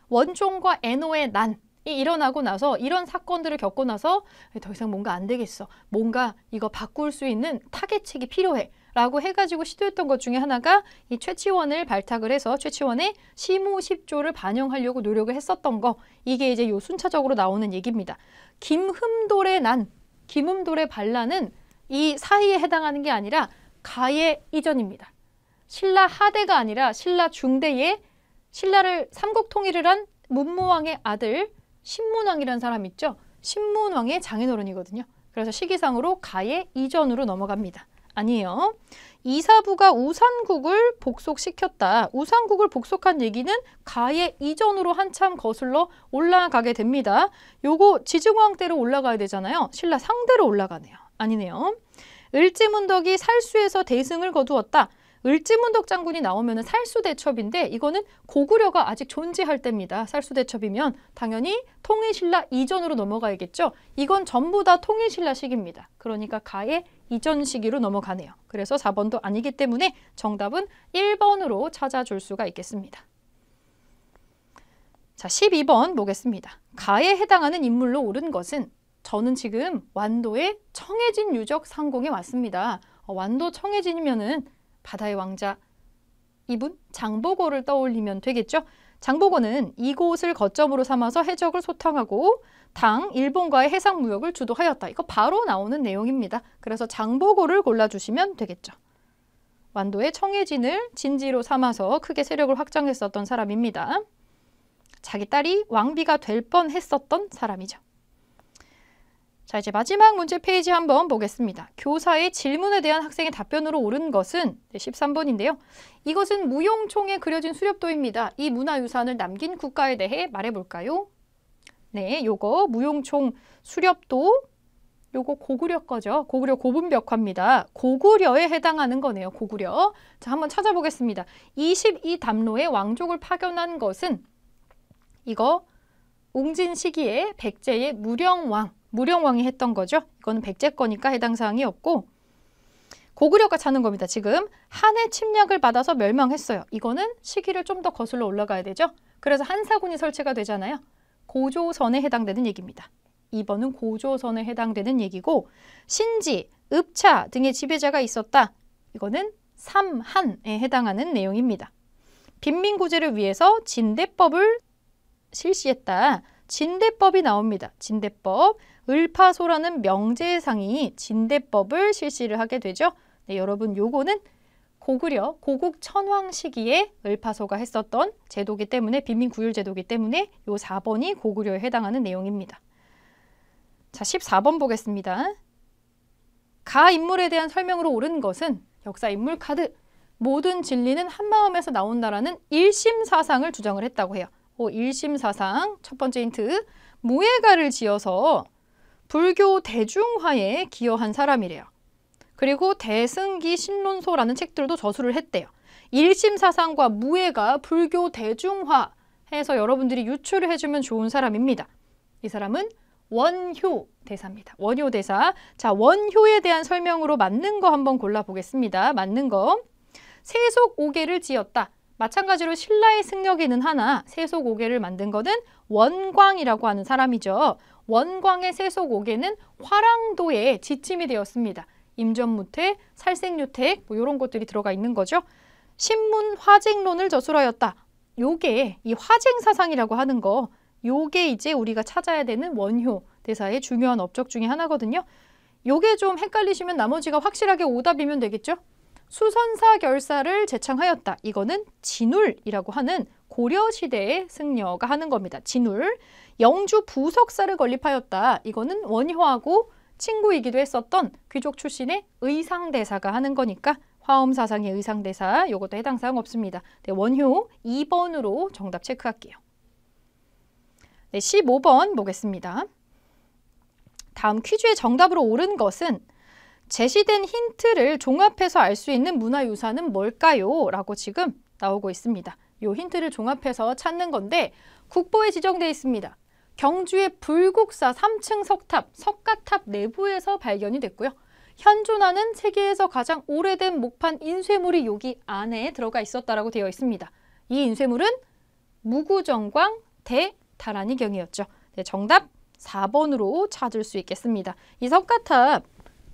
Speaker 1: 원종과 애노의 난. 일어나고 나서 이런 사건들을 겪고 나서 더 이상 뭔가 안 되겠어. 뭔가 이거 바꿀 수 있는 타개책이 필요해. 라고 해가지고 시도했던 것 중에 하나가 이 최치원을 발탁을 해서 최치원의 시무십조를 반영하려고 노력을 했었던 거. 이게 이제 요 순차적으로 나오는 얘기입니다. 김흠돌의 난, 김흠돌의 반란은 이 사이에 해당하는 게 아니라 가의 이전입니다. 신라 하대가 아니라 신라 중대에 신라를 삼국 통일을 한 문무왕의 아들 신문왕이라는 사람 있죠. 신문왕의 장인어른이거든요. 그래서 시기상으로 가의 이전으로 넘어갑니다. 아니에요. 이사부가 우산국을 복속시켰다. 우산국을 복속한 얘기는 가의 이전으로 한참 거슬러 올라가게 됩니다. 요거 지증왕 때로 올라가야 되잖아요. 신라 상대로 올라가네요. 아니네요. 을지문덕이 살수에서 대승을 거두었다. 을지문덕 장군이 나오면 살수대첩인데 이거는 고구려가 아직 존재할 때입니다. 살수대첩이면 당연히 통일신라 이전으로 넘어가야겠죠. 이건 전부 다 통일신라 시기입니다. 그러니까 가의 이전 시기로 넘어가네요. 그래서 4번도 아니기 때문에 정답은 1번으로 찾아줄 수가 있겠습니다. 자, 12번 보겠습니다. 가에 해당하는 인물로 옳은 것은 저는 지금 완도의 청해진 유적 상공에 왔습니다. 완도 청해진이면은 바다의 왕자 이분 장보고를 떠올리면 되겠죠. 장보고는 이곳을 거점으로 삼아서 해적을 소탕하고 당 일본과의 해상 무역을 주도하였다. 이거 바로 나오는 내용입니다. 그래서 장보고를 골라주시면 되겠죠. 완도의 청해진을 진지로 삼아서 크게 세력을 확장했었던 사람입니다. 자기 딸이 왕비가 될 뻔했었던 사람이죠. 자, 이제 마지막 문제 페이지 한번 보겠습니다. 교사의 질문에 대한 학생의 답변으로 옳은 것은 13번인데요. 이것은 무용총에 그려진 수렵도입니다. 이 문화유산을 남긴 국가에 대해 말해볼까요? 네, 요거 무용총 수렵도, 요거 고구려 거죠. 고구려 고분벽화입니다. 고구려에 해당하는 거네요. 고구려. 자, 한번 찾아보겠습니다. 22담로의 왕족을 파견한 것은 이거 웅진 시기에 백제의 무령왕이 했던 거죠. 이거는 백제 거니까 해당 사항이 없고 고구려가 차는 겁니다. 지금 한해 침략을 받아서 멸망했어요. 이거는 시기를 좀 더 거슬러 올라가야 되죠. 그래서 한사군이 설치가 되잖아요. 고조선에 해당되는 얘기입니다. 2번은 고조선에 해당되는 얘기고 신지, 읍차 등의 지배자가 있었다. 이거는 삼한에 해당하는 내용입니다. 빈민구제를 위해서 진대법을 실시했다. 진대법이 나옵니다. 진대법. 을파소라는 명제상이 진대법을 실시를 하게 되죠. 네, 여러분 요거는 고구려 고국 천황 시기에 을파소가 했었던 제도기 때문에 빈민구율 제도기 때문에 요 4번이 고구려에 해당하는 내용입니다. 자, 14번 보겠습니다. 가 인물에 대한 설명으로 옳은 것은 역사 인물 카드. 모든 진리는 한마음에서 나온다라는 일심사상을 주장을 했다고 해요. 일심사상 첫 번째 힌트. 무예가를 지어서 불교 대중화에 기여한 사람이래요. 그리고 대승기 신론소라는 책들도 저술을 했대요. 일심사상과 무예가 불교 대중화 해서 여러분들이 유추를 해주면 좋은 사람입니다. 이 사람은 원효 대사입니다. 원효 대사. 자, 원효에 대한 설명으로 맞는 거 한번 골라보겠습니다. 맞는 거. 세속 5개를 지었다. 마찬가지로 신라의 승려기는 하나 세속 5개를 만든 거는 원광이라고 하는 사람이죠. 원광의 세속 5개는 화랑도에 지침이 되었습니다. 임전무태, 살생유택 뭐 이런 것들이 들어가 있는 거죠. 신문 화쟁론을 저술하였다. 요게 이 화쟁사상이라고 하는 거 요게 이제 우리가 찾아야 되는 원효 대사의 중요한 업적 중에 하나거든요. 요게 좀 헷갈리시면 나머지가 확실하게 오답이면 되겠죠. 수선사 결사를 제창하였다. 이거는 진울이라고 하는 고려시대의 승려가 하는 겁니다. 진울. 영주 부석사를 건립하였다. 이거는 원효하고 친구이기도 했었던 귀족 출신의 의상대사가 하는 거니까 화엄사상의 의상대사 이것도 해당 사항 없습니다. 네, 원효 2번으로 정답 체크할게요. 네, 15번 보겠습니다. 다음 퀴즈의 정답으로 옳은 것은 제시된 힌트를 종합해서 알 수 있는 문화유산은 뭘까요? 라고 지금 나오고 있습니다. 이 힌트를 종합해서 찾는 건데 국보에 지정되어 있습니다. 경주의 불국사 3층 석탑, 석가탑 내부에서 발견이 됐고요. 현존하는 세계에서 가장 오래된 목판 인쇄물이 여기 안에 들어가 있었다라고 되어 있습니다. 이 인쇄물은 무구정광 대다란이경이었죠. 네, 정답 4번으로 찾을 수 있겠습니다. 이 석가탑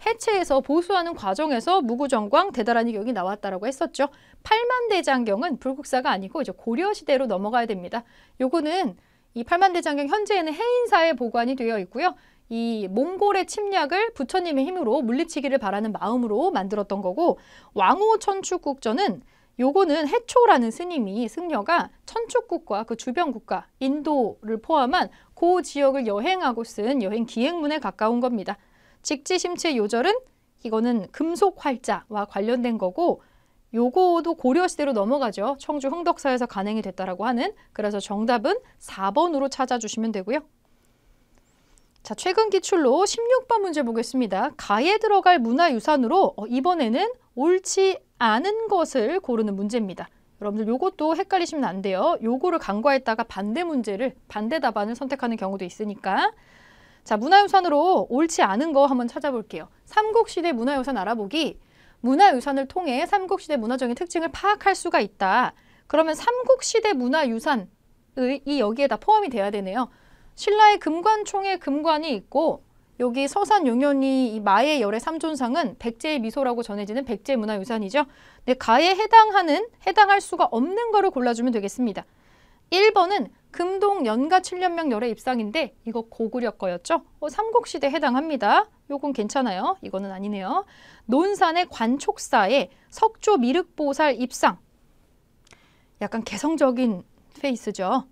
Speaker 1: 해체해서 보수하는 과정에서 무구정광 대다란히 경이 나왔다라고 했었죠. 팔만대장경은 불국사가 아니고 이제 고려시대로 넘어가야 됩니다. 요거는 이 팔만대장경 현재에는 해인사에 보관이 되어 있고요. 이 몽골의 침략을 부처님의 힘으로 물리치기를 바라는 마음으로 만들었던 거고, 왕호 천축국전은 요거는 해초라는 스님이 승려가 천축국과 그 주변 국가 인도를 포함한 그 지역을 여행하고 쓴 여행 기행문에 가까운 겁니다. 직지심체 요절은 이거는 금속 활자와 관련된 거고, 요거도 고려시대로 넘어가죠. 청주 흥덕사에서 간행이 됐다라고 하는. 그래서 정답은 4번으로 찾아주시면 되고요. 자, 최근 기출로 16번 문제 보겠습니다. 가에 들어갈 문화유산으로 이번에는 옳지 않은 것을 고르는 문제입니다. 여러분들 요것도 헷갈리시면 안 돼요. 요거를 간과했다가 반대 답안을 선택하는 경우도 있으니까. 자, 문화유산으로 옳지 않은 거 한번 찾아볼게요. 삼국시대 문화유산 알아보기. 문화유산을 통해 삼국시대 문화적인 특징을 파악할 수가 있다. 그러면 삼국시대 문화유산이 여기에 다 포함이 돼야 되네요. 신라의 금관총에 금관이 있고, 여기 서산용현이 이 마의 열의 삼존상은 백제의 미소라고 전해지는 백제 문화유산이죠. 근데 가에 해당할 수가 없는 거를 골라주면 되겠습니다. 1번은 금동 연가 7년명 열의 입상인데 이거 고구려 거였죠? 삼국시대에 해당합니다. 요건 괜찮아요. 이거는 아니네요. 논산의 관촉사에 석조 미륵보살 입상. 약간 개성적인 페이스죠.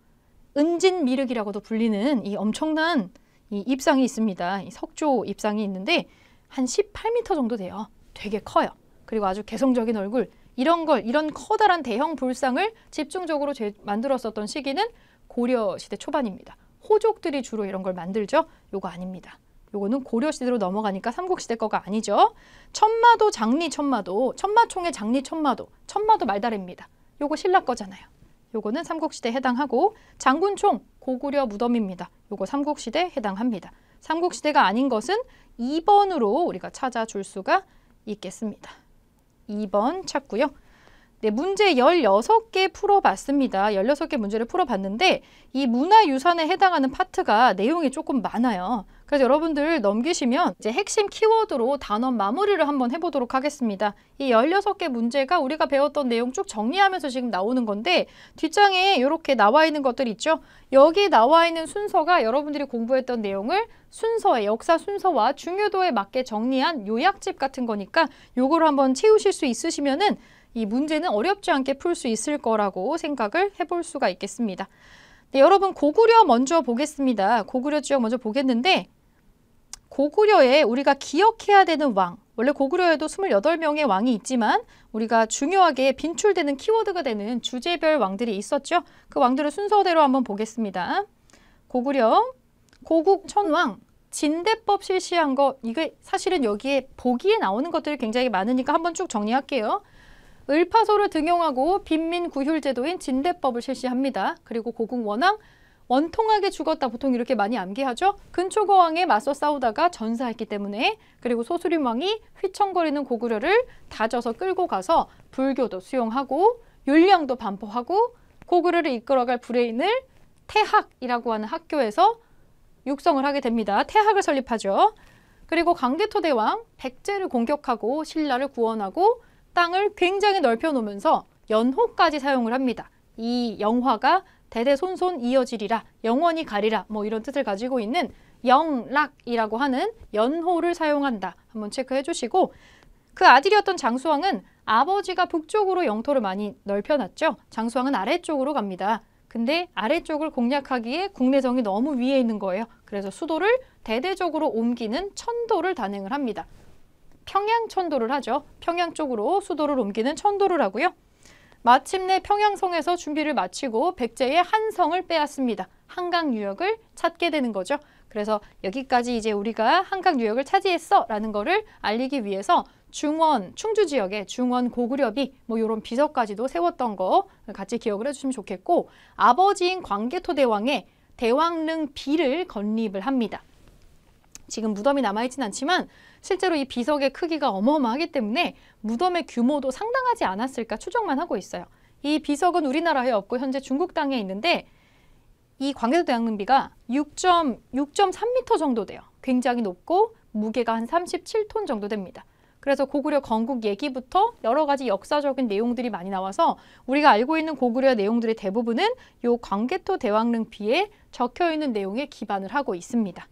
Speaker 1: 은진미륵이라고도 불리는 이 엄청난 이 입상이 있습니다. 이 석조 입상이 있는데 한 18m 정도 돼요. 되게 커요. 그리고 아주 개성적인 얼굴. 이런 커다란 대형 불상을 집중적으로 만들었었던 시기는 고려시대 초반입니다. 호족들이 주로 이런 걸 만들죠. 요거 아닙니다. 요거는 고려시대로 넘어가니까 삼국시대 거가 아니죠. 천마도, 장리 천마도, 천마총의 장리 천마도, 천마도 말다래입니다. 요거 신라 거잖아요. 요거는 삼국시대에 해당하고, 장군총 고구려 무덤입니다. 요거 삼국시대에 해당합니다. 삼국시대가 아닌 것은 2번으로 우리가 찾아줄 수가 있겠습니다. 2번 찾고요. 네, 문제 16개 풀어봤습니다. 16개 문제를 풀어봤는데 이 문화유산에 해당하는 파트가 내용이 조금 많아요. 그래서 여러분들 넘기시면 이제 핵심 키워드로 단원 마무리를 한번 해보도록 하겠습니다. 이 16개 문제가 우리가 배웠던 내용 쭉 정리하면서 지금 나오는 건데, 뒷장에 이렇게 나와 있는 것들 있죠? 여기 나와 있는 순서가 여러분들이 공부했던 내용을 순서의 역사 순서와 중요도에 맞게 정리한 요약집 같은 거니까 요거를 한번 채우실 수 있으시면은 이 문제는 어렵지 않게 풀 수 있을 거라고 생각을 해볼 수가 있겠습니다. 네, 여러분 고구려 먼저 보겠습니다. 고구려 지역 먼저 보겠는데, 고구려에 우리가 기억해야 되는 왕, 원래 고구려에도 28명의 왕이 있지만 우리가 중요하게 빈출되는 키워드가 되는 주제별 왕들이 있었죠. 그 왕들을 순서대로 한번 보겠습니다. 고구려, 고국 천왕, 진대법 실시한 거, 이게 사실은 여기에 보기에 나오는 것들이 굉장히 많으니까 한번 쭉 정리할게요. 을파소를 등용하고 빈민구휼제도인 진대법을 실시합니다. 그리고 고국원왕, 원통하게 죽었다, 보통 이렇게 많이 암기하죠. 근초거왕에 맞서 싸우다가 전사했기 때문에. 그리고 소수림왕이 휘청거리는 고구려를 다져서 끌고 가서 불교도 수용하고 율량도 반포하고 고구려를 이끌어갈 브레인을 태학이라고 하는 학교에서 육성을 하게 됩니다. 태학을 설립하죠. 그리고 강대토대왕, 백제를 공격하고 신라를 구원하고 땅을 굉장히 넓혀 놓으면서 연호까지 사용을 합니다. 이 영화가 대대손손 이어지리라, 영원히 가리라, 뭐 이런 뜻을 가지고 있는 영락이라고 하는 연호를 사용한다. 한번 체크해 주시고, 그 아들이었던 장수왕은 아버지가 북쪽으로 영토를 많이 넓혀놨죠. 장수왕은 아래쪽으로 갑니다. 근데 아래쪽을 공략하기에 국내정이 너무 위에 있는 거예요. 그래서 수도를 대대적으로 옮기는 천도를 단행을 합니다. 평양천도를 하죠. 평양 쪽으로 수도를 옮기는 천도를 하고요. 마침내 평양성에서 준비를 마치고 백제의 한성을 빼앗습니다. 한강 유역을 찾게 되는 거죠. 그래서 여기까지 이제 우리가 한강 유역을 차지했어 라는 거를 알리기 위해서 중원, 충주 지역에 중원 고구려비 뭐 이런 비서까지도 세웠던 거 같이 기억을 해주시면 좋겠고, 아버지인 광개토대왕의 대왕릉 비를 건립을 합니다. 지금 무덤이 남아있진 않지만 실제로 이 비석의 크기가 어마어마하기 때문에 무덤의 규모도 상당하지 않았을까 추정만 하고 있어요. 이 비석은 우리나라에 없고 현재 중국 땅에 있는데, 이 광개토 대왕릉비가 6.3m 정도 돼요. 굉장히 높고 무게가 한 37톤 정도 됩니다. 그래서 고구려 건국 얘기부터 여러 가지 역사적인 내용들이 많이 나와서 우리가 알고 있는 고구려 내용들의 대부분은 이 광개토 대왕릉비에 적혀있는 내용에 기반을 하고 있습니다.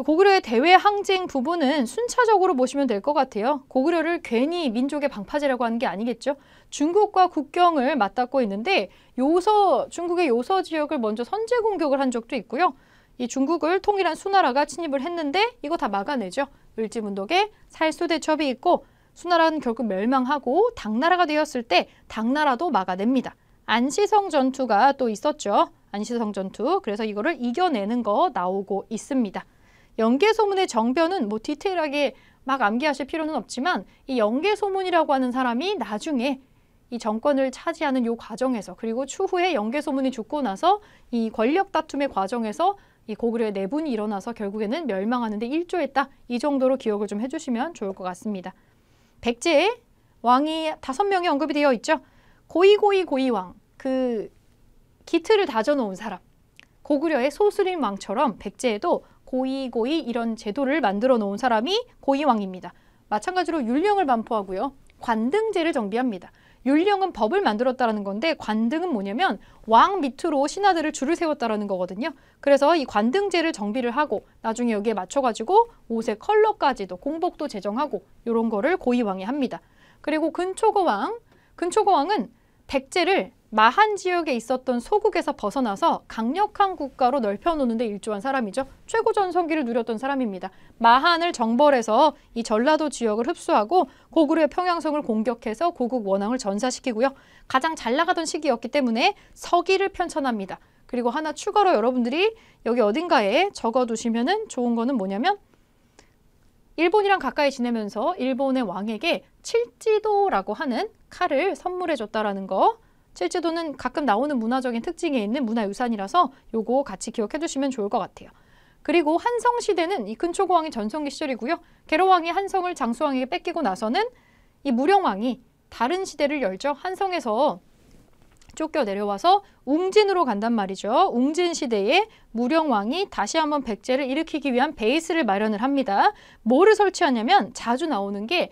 Speaker 1: 고구려의 대외 항쟁 부분은 순차적으로 보시면 될 것 같아요. 고구려를 괜히 민족의 방파제라고 하는 게 아니겠죠. 중국과 국경을 맞닿고 있는데 중국의 요서 지역을 먼저 선제 공격을 한 적도 있고요. 이 중국을 통일한 수나라가 침입을 했는데 이거 다 막아내죠. 을지문덕에 살수대첩이 있고 수나라는 결국 멸망하고 당나라가 되었을 때 당나라도 막아냅니다. 안시성 전투가 또 있었죠. 안시성 전투. 그래서 이거를 이겨내는 거 나오고 있습니다. 영계소문의 정변은 뭐 디테일하게 막 암기하실 필요는 없지만 이 영계소문이라고 하는 사람이 나중에 이 정권을 차지하는 이 과정에서 그리고 추후에 영계소문이 죽고 나서 이 권력 다툼의 과정에서 이 고구려의 내분이 일어나서 결국에는 멸망하는 데 일조했다. 이 정도로 기억을 좀 해주시면 좋을 것 같습니다. 백제의 왕이 5명이 언급이 되어 있죠. 고이왕, 그 기틀을 다져놓은 사람. 고구려의 소수림 왕처럼 백제에도 고이 이런 제도를 만들어 놓은 사람이 고이왕입니다. 마찬가지로 율령을 반포하고요. 관등제를 정비합니다. 율령은 법을 만들었다는 건데 관등은 뭐냐면 왕 밑으로 신하들을 줄을 세웠다는 거거든요. 그래서 이 관등제를 정비를 하고 나중에 여기에 맞춰가지고 옷의 컬러까지도 공복도 제정하고 이런 거를 고이왕이 합니다. 그리고 근초고왕은 백제를 마한 지역에 있었던 소국에서 벗어나서 강력한 국가로 넓혀놓는 데 일조한 사람이죠. 최고 전성기를 누렸던 사람입니다. 마한을 정벌해서 이 전라도 지역을 흡수하고 고구려의 평양성을 공격해서 고국 원앙을 전사시키고요. 가장 잘 나가던 시기였기 때문에 서기를 편찬합니다. 그리고 하나 추가로 여러분들이 여기 어딘가에 적어두시면 좋은 거는 뭐냐면 일본이랑 가까이 지내면서 일본의 왕에게 칠지도라고 하는 칼을 선물해줬다라는 거. 칠지도는 가끔 나오는 문화적인 특징이 있는 문화유산이라서 요거 같이 기억해 두시면 좋을 것 같아요. 그리고 한성시대는 이 근초고왕이 전성기 시절이고요. 계로왕이 한성을 장수왕에게 뺏기고 나서는 이 무령왕이 다른 시대를 열죠. 한성에서 쫓겨 내려와서 웅진으로 간단 말이죠. 웅진 시대에 무령왕이 다시 한번 백제를 일으키기 위한 베이스를 마련을 합니다. 뭐를 설치하냐면 자주 나오는 게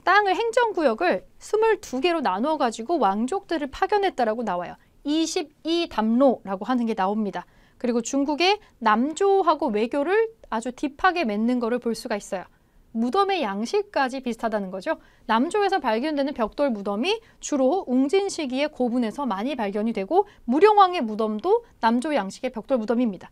Speaker 1: 땅을 행정구역을 22개로 나누어가지고 왕족들을 파견했다라고 나와요. 22담로라고 하는 게 나옵니다. 그리고 중국의 남조하고 외교를 아주 딥하게 맺는 거를 볼 수가 있어요. 무덤의 양식까지 비슷하다는 거죠. 남조에서 발견되는 벽돌 무덤이 주로 웅진 시기의 고분에서 많이 발견이 되고 무령왕의 무덤도 남조 양식의 벽돌 무덤입니다.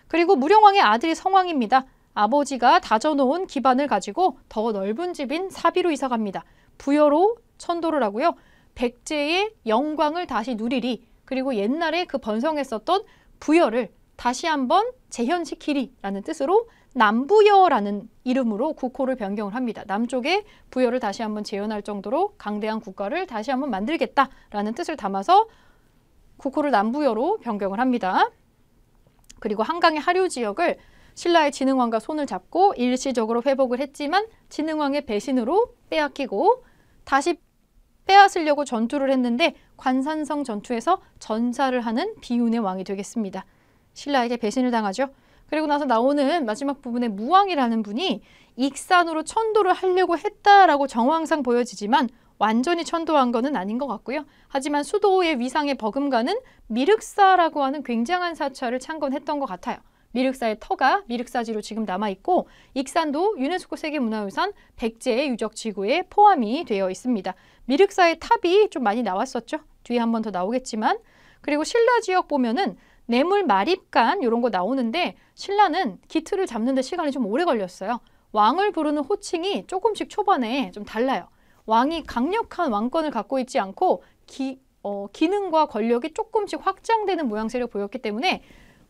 Speaker 1: 그리고 무령왕의 아들이 성왕입니다. 아버지가 다져놓은 기반을 가지고 더 넓은 집인 사비로 이사갑니다. 부여로 천도를 하고요. 백제의 영광을 다시 누리리, 그리고 옛날에 그 번성했었던 부여를 다시 한번 재현시키리라는 뜻으로 남부여라는 이름으로 국호를 변경을 합니다. 남쪽에 부여를 다시 한번 재현할 정도로 강대한 국가를 다시 한번 만들겠다라는 뜻을 담아서 국호를 남부여로 변경을 합니다. 그리고 한강의 하류 지역을 신라의 진흥왕과 손을 잡고 일시적으로 회복을 했지만 진흥왕의 배신으로 빼앗기고 다시 빼앗으려고 전투를 했는데 관산성 전투에서 전사를 하는 비운의 왕이 되겠습니다. 신라에게 배신을 당하죠. 그리고 나서 나오는 마지막 부분에 무왕이라는 분이 익산으로 천도를 하려고 했다라고 정황상 보여지지만 완전히 천도한 거는 아닌 것 같고요. 하지만 수도의 위상에 버금가는 미륵사라고 하는 굉장한 사찰을 창건했던 것 같아요. 미륵사의 터가 미륵사지로 지금 남아있고 익산도 유네스코 세계문화유산 백제의 유적지구에 포함이 되어 있습니다. 미륵사의 탑이 좀 많이 나왔었죠. 뒤에 한 번 더 나오겠지만. 그리고 신라 지역 보면은 뇌물 마립간 이런 거 나오는데 신라는 기틀을 잡는 데 시간이 좀 오래 걸렸어요. 왕을 부르는 호칭이 조금씩 초반에 좀 달라요. 왕이 강력한 왕권을 갖고 있지 않고 기능과 권력이 조금씩 확장되는 모양새를 보였기 때문에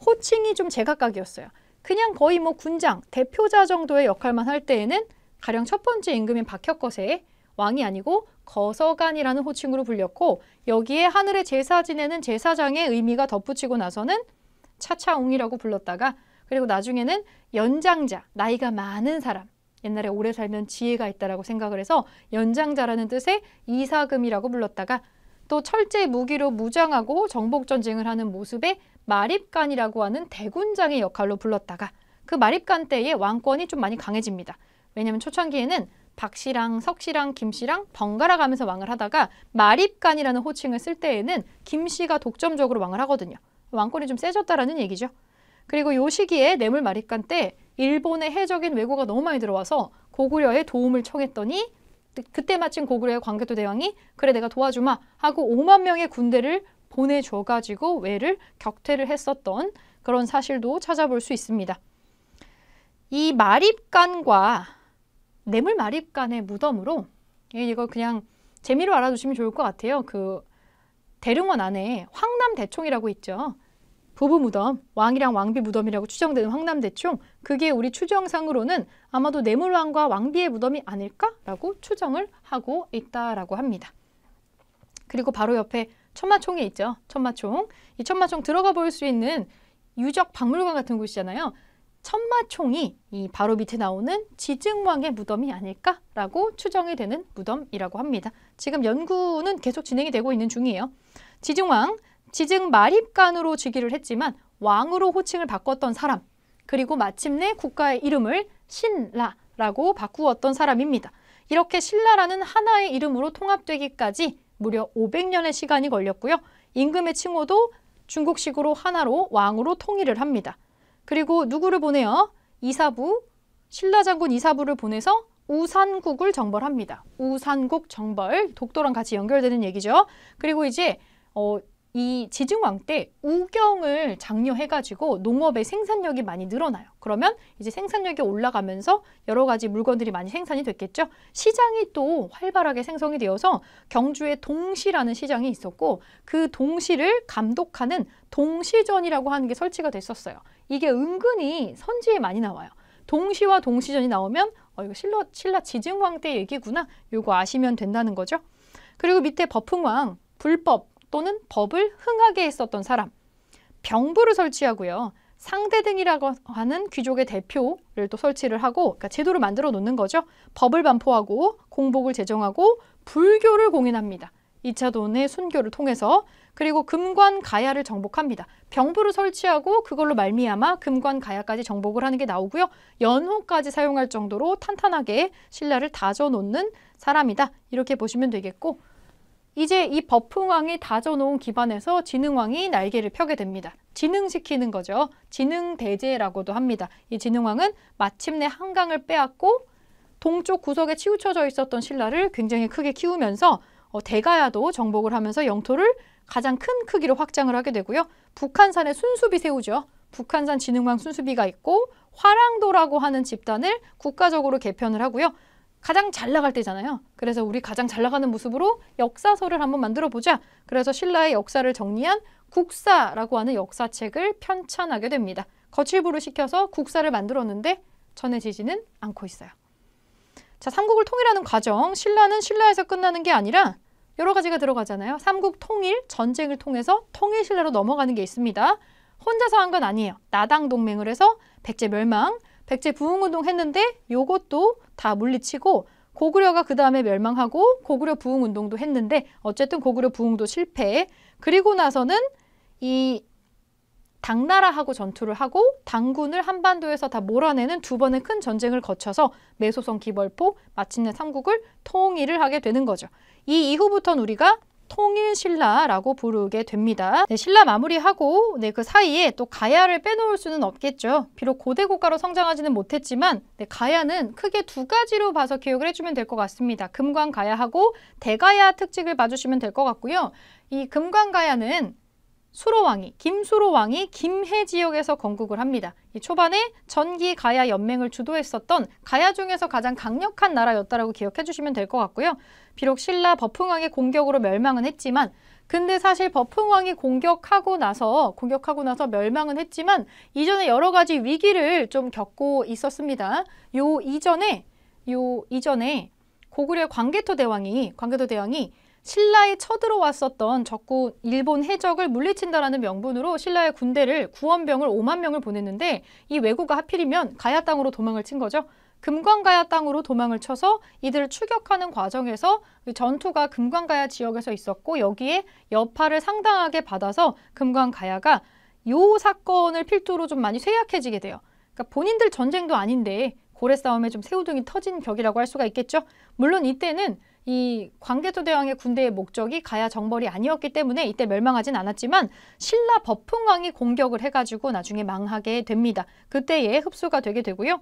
Speaker 1: 호칭이 좀 제각각이었어요. 그냥 거의 뭐 군장, 대표자 정도의 역할만 할 때에는 가령 첫 번째 임금인 박혁거세의 왕이 아니고 거서간이라는 호칭으로 불렸고 여기에 하늘의 제사 지내는 제사장의 의미가 덧붙이고 나서는 차차웅이라고 불렀다가 그리고 나중에는 연장자, 나이가 많은 사람, 옛날에 오래 살면 지혜가 있다라고 생각을 해서 연장자라는 뜻의 이사금이라고 불렀다가 또 철제 무기로 무장하고 정복전쟁을 하는 모습에 마립간이라고 하는 대군장의 역할로 불렀다가 그 마립간 때에 왕권이 좀 많이 강해집니다. 왜냐하면 초창기에는 박씨랑 석씨랑 김씨랑 번갈아 가면서 왕을 하다가 마립간이라는 호칭을 쓸 때에는 김씨가 독점적으로 왕을 하거든요. 왕권이 좀 세졌다라는 얘기죠. 그리고 요 시기에 뇌물 마립간 때 일본의 해적인 왜구가 너무 많이 들어와서 고구려의 도움을 청했더니 그때 마침 고구려의 광개토 대왕이 그래 내가 도와주마 하고 5만 명의 군대를 보내줘가지고 왜를 격퇴를 했었던 그런 사실도 찾아볼 수 있습니다. 이 마립간과 뇌물 마립간의 무덤으로 이거 그냥 재미로 알아두시면 좋을 것 같아요. 그 대릉원 안에 황남대총이라고 있죠. 부부 무덤, 왕이랑 왕비 무덤이라고 추정되는 황남대총, 그게 우리 추정상으로는 아마도 뇌물왕과 왕비의 무덤이 아닐까라고 추정을 하고 있다라고 합니다. 그리고 바로 옆에 천마총이 있죠. 천마총. 이 천마총 들어가 볼 수 있는 유적 박물관 같은 곳이잖아요. 천마총이 이 바로 밑에 나오는 지증왕의 무덤이 아닐까라고 추정이 되는 무덤이라고 합니다. 지금 연구는 계속 진행이 되고 있는 중이에요. 지증왕, 지증 마립간으로 즉위를 했지만 왕으로 호칭을 바꿨던 사람, 그리고 마침내 국가의 이름을 신라라고 바꾸었던 사람입니다. 이렇게 신라라는 하나의 이름으로 통합되기까지 무려 500년의 시간이 걸렸고요. 임금의 칭호도 중국식으로 하나로 왕으로 통일을 합니다. 그리고 누구를 보내요? 이사부, 신라 장군 이사부를 보내서 우산국을 정벌합니다. 우산국 정벌, 독도랑 같이 연결되는 얘기죠. 그리고 이제 이 지증왕 때 우경을 장려해가지고 농업의 생산력이 많이 늘어나요. 그러면 이제 생산력이 올라가면서 여러 가지 물건들이 많이 생산이 됐겠죠. 시장이 또 활발하게 생성이 되어서 경주에 동시라는 시장이 있었고 그 동시를 감독하는 동시전이라고 하는 게 설치가 됐었어요. 이게 은근히 선지에 많이 나와요. 동시와 동시전이 나오면 이거 신라 지증왕 때 얘기구나. 요거 아시면 된다는 거죠. 그리고 밑에 법흥왕, 불법 또는 법을 흥하게 했었던 사람, 병부를 설치하고요. 상대등이라고 하는 귀족의 대표를 또 설치를 하고 그러니까 제도를 만들어 놓는 거죠. 법을 반포하고 공복을 제정하고 불교를 공인합니다. 2차 돈의 순교를 통해서. 그리고 금관 가야를 정복합니다. 병부를 설치하고 그걸로 말미암아 금관 가야까지 정복을 하는 게 나오고요. 연호까지 사용할 정도로 탄탄하게 신라를 다져놓는 사람이다. 이렇게 보시면 되겠고, 이제 이 법흥왕이 다져놓은 기반에서 진흥왕이 날개를 펴게 됩니다. 진흥시키는 거죠. 진흥대제라고도 합니다. 이 진흥왕은 마침내 한강을 빼앗고 동쪽 구석에 치우쳐져 있었던 신라를 굉장히 크게 키우면서 대가야도 정복을 하면서 영토를 가장 큰 크기로 확장을 하게 되고요. 북한산에 순수비 세우죠. 북한산 진흥왕 순수비가 있고 화랑도라고 하는 집단을 국가적으로 개편을 하고요. 가장 잘 나갈 때잖아요. 그래서 우리 가장 잘 나가는 모습으로 역사서를 한번 만들어 보자. 그래서 신라의 역사를 정리한 국사라고 하는 역사책을 편찬하게 됩니다. 거칠부를 시켜서 국사를 만들었는데 전해지지는 않고 있어요. 자, 삼국을 통일하는 과정, 신라는 신라에서 끝나는 게 아니라 여러 가지가 들어가잖아요. 삼국 통일, 전쟁을 통해서 통일신라로 넘어가는 게 있습니다. 혼자서 한 건 아니에요. 나당 동맹을 해서 백제 멸망, 백제 부흥운동 했는데 요것도 다 물리치고 고구려가 그 다음에 멸망하고 고구려 부흥운동도 했는데 어쨌든 고구려 부흥도 실패. 그리고 나서는 이 당나라하고 전투를 하고 당군을 한반도에서 다 몰아내는 두 번의 큰 전쟁을 거쳐서 매소성 기벌포 마침내 삼국을 통일을 하게 되는 거죠. 이 이후부터는 우리가 통일신라라고 부르게 됩니다. 네, 신라 마무리하고 그 사이에 또 가야를 빼놓을 수는 없겠죠. 비록 고대 국가로 성장하지는 못했지만 가야는 크게 두 가지로 봐서 기억을 해주면 될 것 같습니다. 금관가야하고 대가야 특징을 봐주시면 될 것 같고요. 이 금관가야는 수로왕이, 김수로왕이 김해 지역에서 건국을 합니다. 이 초반에 전기 가야 연맹을 주도했었던 가야 중에서 가장 강력한 나라였다라고 기억해 주시면 될 것 같고요. 비록 신라 법흥왕의 공격으로 멸망은 했지만 근데 사실 법흥왕이 공격하고 나서 멸망은 했지만 이전에 여러 가지 위기를 좀 겪고 있었습니다. 요 이전에 고구려 광개토 대왕이 신라에 쳐들어왔었던 적군 일본 해적을 물리친다라는 명분으로 신라의 군대를 구원병을 5만 명을 보냈는데 이 왜구가 하필이면 가야 땅으로 도망을 친 거죠. 금관가야 땅으로 도망을 쳐서 이들을 추격하는 과정에서 전투가 금관가야 지역에서 있었고 여기에 여파를 상당하게 받아서 금관가야가 요 사건을 필두로 좀 많이 쇠약해지게 돼요. 그러니까 본인들 전쟁도 아닌데 고래 싸움에 좀 새우등이 터진 격이라고 할 수가 있겠죠. 물론 이때는 이 광개토대왕의 군대의 목적이 가야 정벌이 아니었기 때문에 이때 멸망하진 않았지만 신라 법흥왕이 공격을 해가지고 나중에 망하게 됩니다. 그때에 흡수가 되게 되고요.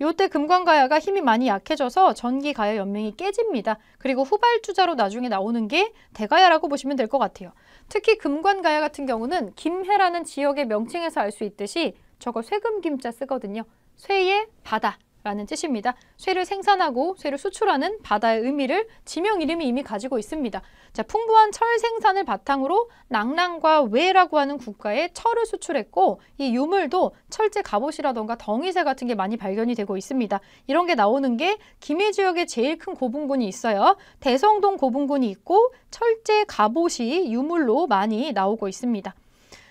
Speaker 1: 요때 금관가야가 힘이 많이 약해져서 전기가야 연맹이 깨집니다. 그리고 후발주자로 나중에 나오는 게 대가야라고 보시면 될 것 같아요. 특히 금관가야 같은 경우는 김해라는 지역의 명칭에서 알 수 있듯이 저거 쇠금김자 쓰거든요. 쇠의 바다. 라는 뜻입니다. 쇠를 생산하고 쇠를 수출하는 바다의 의미를 지명 이름이 이미 가지고 있습니다. 자, 풍부한 철 생산을 바탕으로 낭랑과 외라고 하는 국가에 철을 수출했고 이 유물도 철제 갑옷이라던가 덩이쇠 같은 게 많이 발견이 되고 있습니다. 이런 게 나오는 게 김해 지역에 제일 큰 고분군이 있어요. 대성동 고분군이 있고 철제 갑옷이 유물로 많이 나오고 있습니다.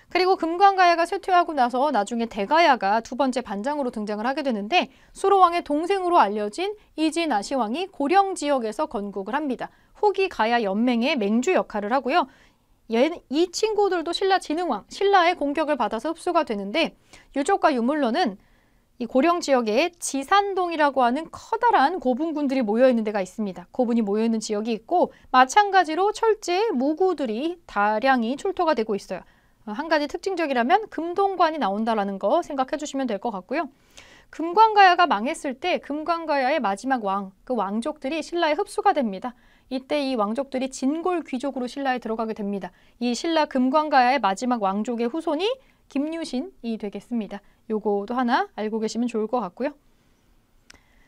Speaker 1: 그리고 금관가야가 쇠퇴하고 나서 나중에 대가야가 두 번째 반장으로 등장을 하게 되는데 수로왕의 동생으로 알려진 이진아시왕이 고령 지역에서 건국을 합니다. 후기 가야 연맹의 맹주 역할을 하고요. 이 친구들도 신라 진흥왕, 신라의 공격을 받아서 흡수가 되는데 유적과 유물로는 이 고령 지역에 지산동이라고 하는 커다란 고분군들이 모여있는 데가 있습니다. 고분이 모여있는 지역이 있고 마찬가지로 철제 무구들이 다량이 출토가 되고 있어요. 한 가지 특징적이라면 금동관이 나온다라는 거 생각해 주시면 될 것 같고요. 금관가야가 망했을 때 금관가야의 마지막 왕, 그 왕족들이 신라에 흡수가 됩니다. 이때 이 왕족들이 진골 귀족으로 신라에 들어가게 됩니다. 이 신라 금관가야의 마지막 왕족의 후손이 김유신이 되겠습니다. 요거도 하나 알고 계시면 좋을 것 같고요.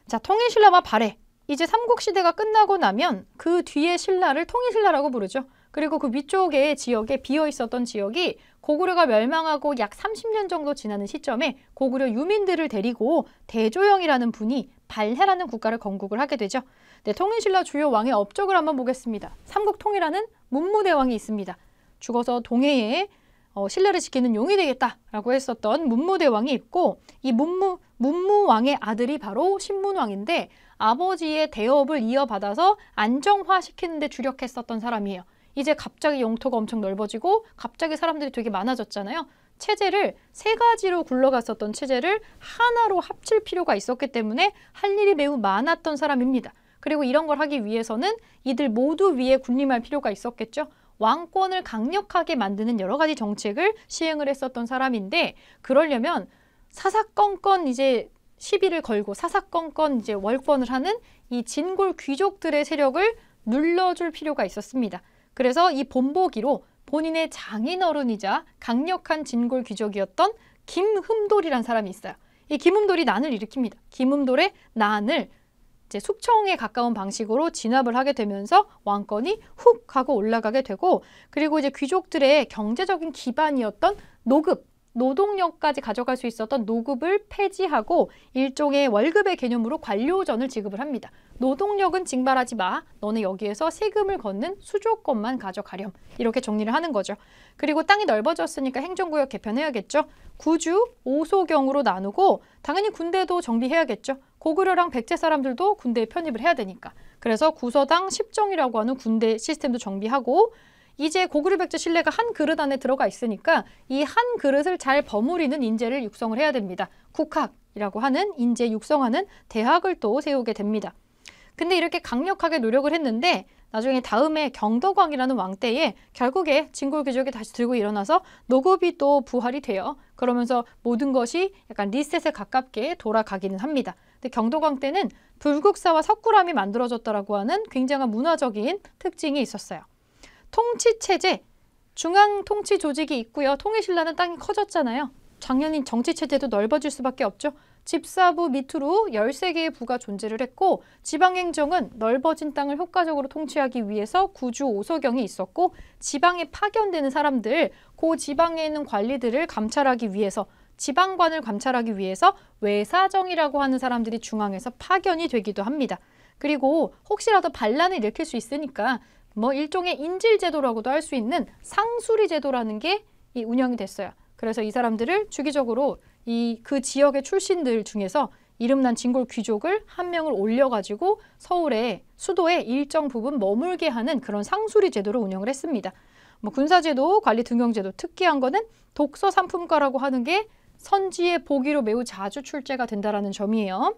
Speaker 1: 자, 통일신라와 발해. 이제 삼국시대가 끝나고 나면 그 뒤에 신라를 통일신라라고 부르죠. 그리고 그 위쪽에 지역에 비어 있었던 지역이 고구려가 멸망하고 약 30년 정도 지나는 시점에 고구려 유민들을 데리고 대조영이라는 분이 발해라는 국가를 건국을 하게 되죠. 네, 통일신라 주요 왕의 업적을 한번 보겠습니다. 삼국통일하는 문무대왕이 있습니다. 죽어서 동해에 신라를 지키는 용이 되겠다라고 했었던 문무대왕이 있고 이 문무왕의 아들이 바로 신문왕인데 아버지의 대업을 이어받아서 안정화시키는 데 주력했었던 사람이에요. 이제 갑자기 영토가 엄청 넓어지고 갑자기 사람들이 되게 많아졌잖아요. 체제를 세 가지로 굴러갔었던 체제를 하나로 합칠 필요가 있었기 때문에 할 일이 매우 많았던 사람입니다. 그리고 이런 걸 하기 위해서는 이들 모두 위에 군림할 필요가 있었겠죠. 왕권을 강력하게 만드는 여러 가지 정책을 시행을 했었던 사람인데 그러려면 사사건건 이제 시비를 걸고 사사건건 이제 월권을 하는 이 진골 귀족들의 세력을 눌러줄 필요가 있었습니다. 그래서 이 본보기로 본인의 장인어른이자 강력한 진골 귀족이었던 김흠돌이라는 사람이 있어요. 이 김흠돌이 난을 일으킵니다. 김흠돌의 난을 이제 숙청에 가까운 방식으로 진압을 하게 되면서 왕권이 훅 하고 올라가게 되고 그리고 이제 귀족들의 경제적인 기반이었던 노급, 노동력까지 가져갈 수 있었던 노급을 폐지하고 일종의 월급의 개념으로 관료전을 지급을 합니다. 노동력은 징발하지 마. 너네 여기에서 세금을 걷는 수조권만 가져가렴. 이렇게 정리를 하는 거죠. 그리고 땅이 넓어졌으니까 행정구역 개편해야겠죠. 구주, 오소경으로 나누고 당연히 군대도 정비해야겠죠. 고구려랑 백제 사람들도 군대에 편입을 해야 되니까. 그래서 구서당 10정이라고 하는 군대 시스템도 정비하고 이제 고구려 백제 신라가 한 그릇 안에 들어가 있으니까 이 한 그릇을 잘 버무리는 인재를 육성을 해야 됩니다. 국학이라고 하는 인재 육성하는 대학을 또 세우게 됩니다. 근데 이렇게 강력하게 노력을 했는데 나중에 다음에 경덕왕이라는 왕 때에 결국에 진골 귀족이 다시 들고 일어나서 노급이 또 부활이 돼요. 그러면서 모든 것이 약간 리셋에 가깝게 돌아가기는 합니다. 근데 경덕왕 때는 불국사와 석굴암이 만들어졌다라고 하는 굉장한 문화적인 특징이 있었어요. 통치체제, 중앙통치 조직이 있고요. 통일신라는 땅이 커졌잖아요. 당연히 정치체제도 넓어질 수밖에 없죠. 집사부 밑으로 13개의 부가 존재를 했고 지방행정은 넓어진 땅을 효과적으로 통치하기 위해서 구주 오소경이 있었고 지방에 파견되는 사람들, 그 지방에 있는 관리들을 감찰하기 위해서 지방관을 감찰하기 위해서 외사정이라고 하는 사람들이 중앙에서 파견이 되기도 합니다. 그리고 혹시라도 반란을 일으킬 수 있으니까 뭐 일종의 인질제도라고도 할 수 있는 상수리 제도라는 게 운영이 됐어요. 그래서 이 사람들을 주기적으로 그 지역의 출신들 중에서 이름난 진골 귀족을 한 명을 올려가지고 서울의 수도에 일정 부분 머물게 하는 그런 상수리 제도를 운영을 했습니다. 뭐 군사제도, 관리등용제도, 특기한 거는 독서 상품과라고 하는 게 선지의 보기로 매우 자주 출제가 된다라는 점이에요.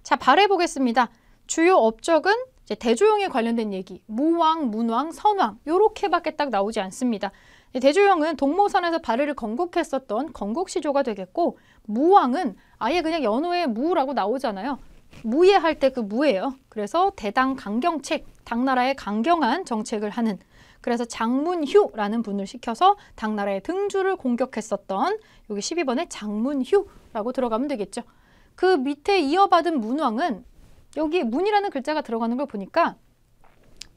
Speaker 1: 자, 발해 보겠습니다. 주요 업적은 이제 대조영에 관련된 얘기, 무왕, 문왕, 선왕 요렇게밖에 딱 나오지 않습니다. 대조영은 동모산에서 발해를 건국했었던 건국시조가 되겠고, 무왕은 아예 그냥 연호의 무라고 나오잖아요. 무예할 때 그 무예요. 그래서 대당 강경책, 당나라의 강경한 정책을 하는, 그래서 장문휴라는 분을 시켜서 당나라의 등주를 공격했었던 여기 12번에 장문휴라고 들어가면 되겠죠. 그 밑에 이어받은 문왕은 여기 문이라는 글자가 들어가는 걸 보니까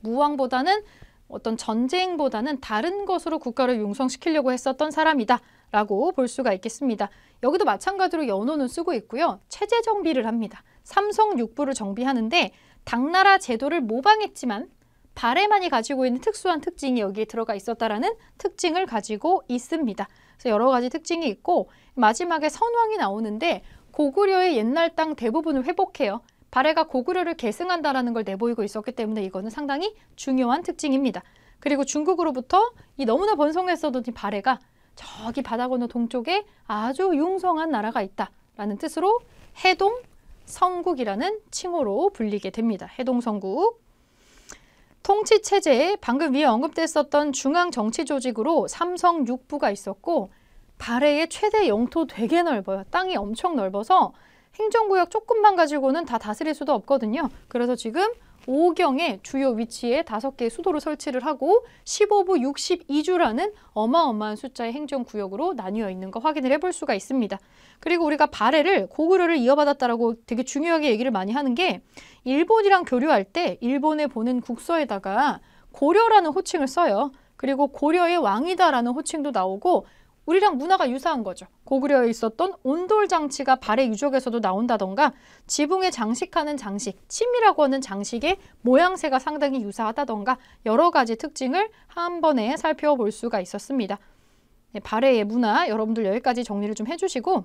Speaker 1: 무왕보다는 어떤 전쟁보다는 다른 것으로 국가를 융성시키려고 했었던 사람이다 라고 볼 수가 있겠습니다. 여기도 마찬가지로 연호는 쓰고 있고요. 체제 정비를 합니다. 삼성육부를 정비하는데 당나라 제도를 모방했지만 발해만이 가지고 있는 특수한 특징이 여기에 들어가 있었다라는 특징을 가지고 있습니다. 그래서 여러 가지 특징이 있고 마지막에 선왕이 나오는데 고구려의 옛날 땅 대부분을 회복해요. 발해가 고구려를 계승한다라는 걸 내보이고 있었기 때문에 이거는 상당히 중요한 특징입니다. 그리고 중국으로부터 이 너무나 번성했었던 이 발해가 저기 바다 건너 동쪽에 아주 융성한 나라가 있다라는 뜻으로 해동 성국이라는 칭호로 불리게 됩니다. 해동성국. 통치체제에 방금 위에 언급됐었던 중앙정치조직으로 삼성육부가 있었고 발해의 최대 영토 되게 넓어요. 땅이 엄청 넓어서 행정구역 조금만 가지고는 다 다스릴 수도 없거든요. 그래서 지금 오경의 주요 위치에 5개의 수도를 설치를 하고 15부 62주라는 어마어마한 숫자의 행정구역으로 나뉘어 있는 거 확인을 해볼 수가 있습니다. 그리고 우리가 발해를 고구려를 이어받았다라고 되게 중요하게 얘기를 많이 하는 게 일본이랑 교류할 때 일본에 보낸 국서에다가 고려라는 호칭을 써요. 그리고 고려의 왕이다라는 호칭도 나오고 우리랑 문화가 유사한 거죠. 고구려에 있었던 온돌장치가 발해 유적에서도 나온다던가 지붕에 장식하는 장식, 침이라고 하는 장식의 모양새가 상당히 유사하다던가 여러 가지 특징을 한 번에 살펴볼 수가 있었습니다. 네, 발해의 문화 여러분들 여기까지 정리를 좀 해주시고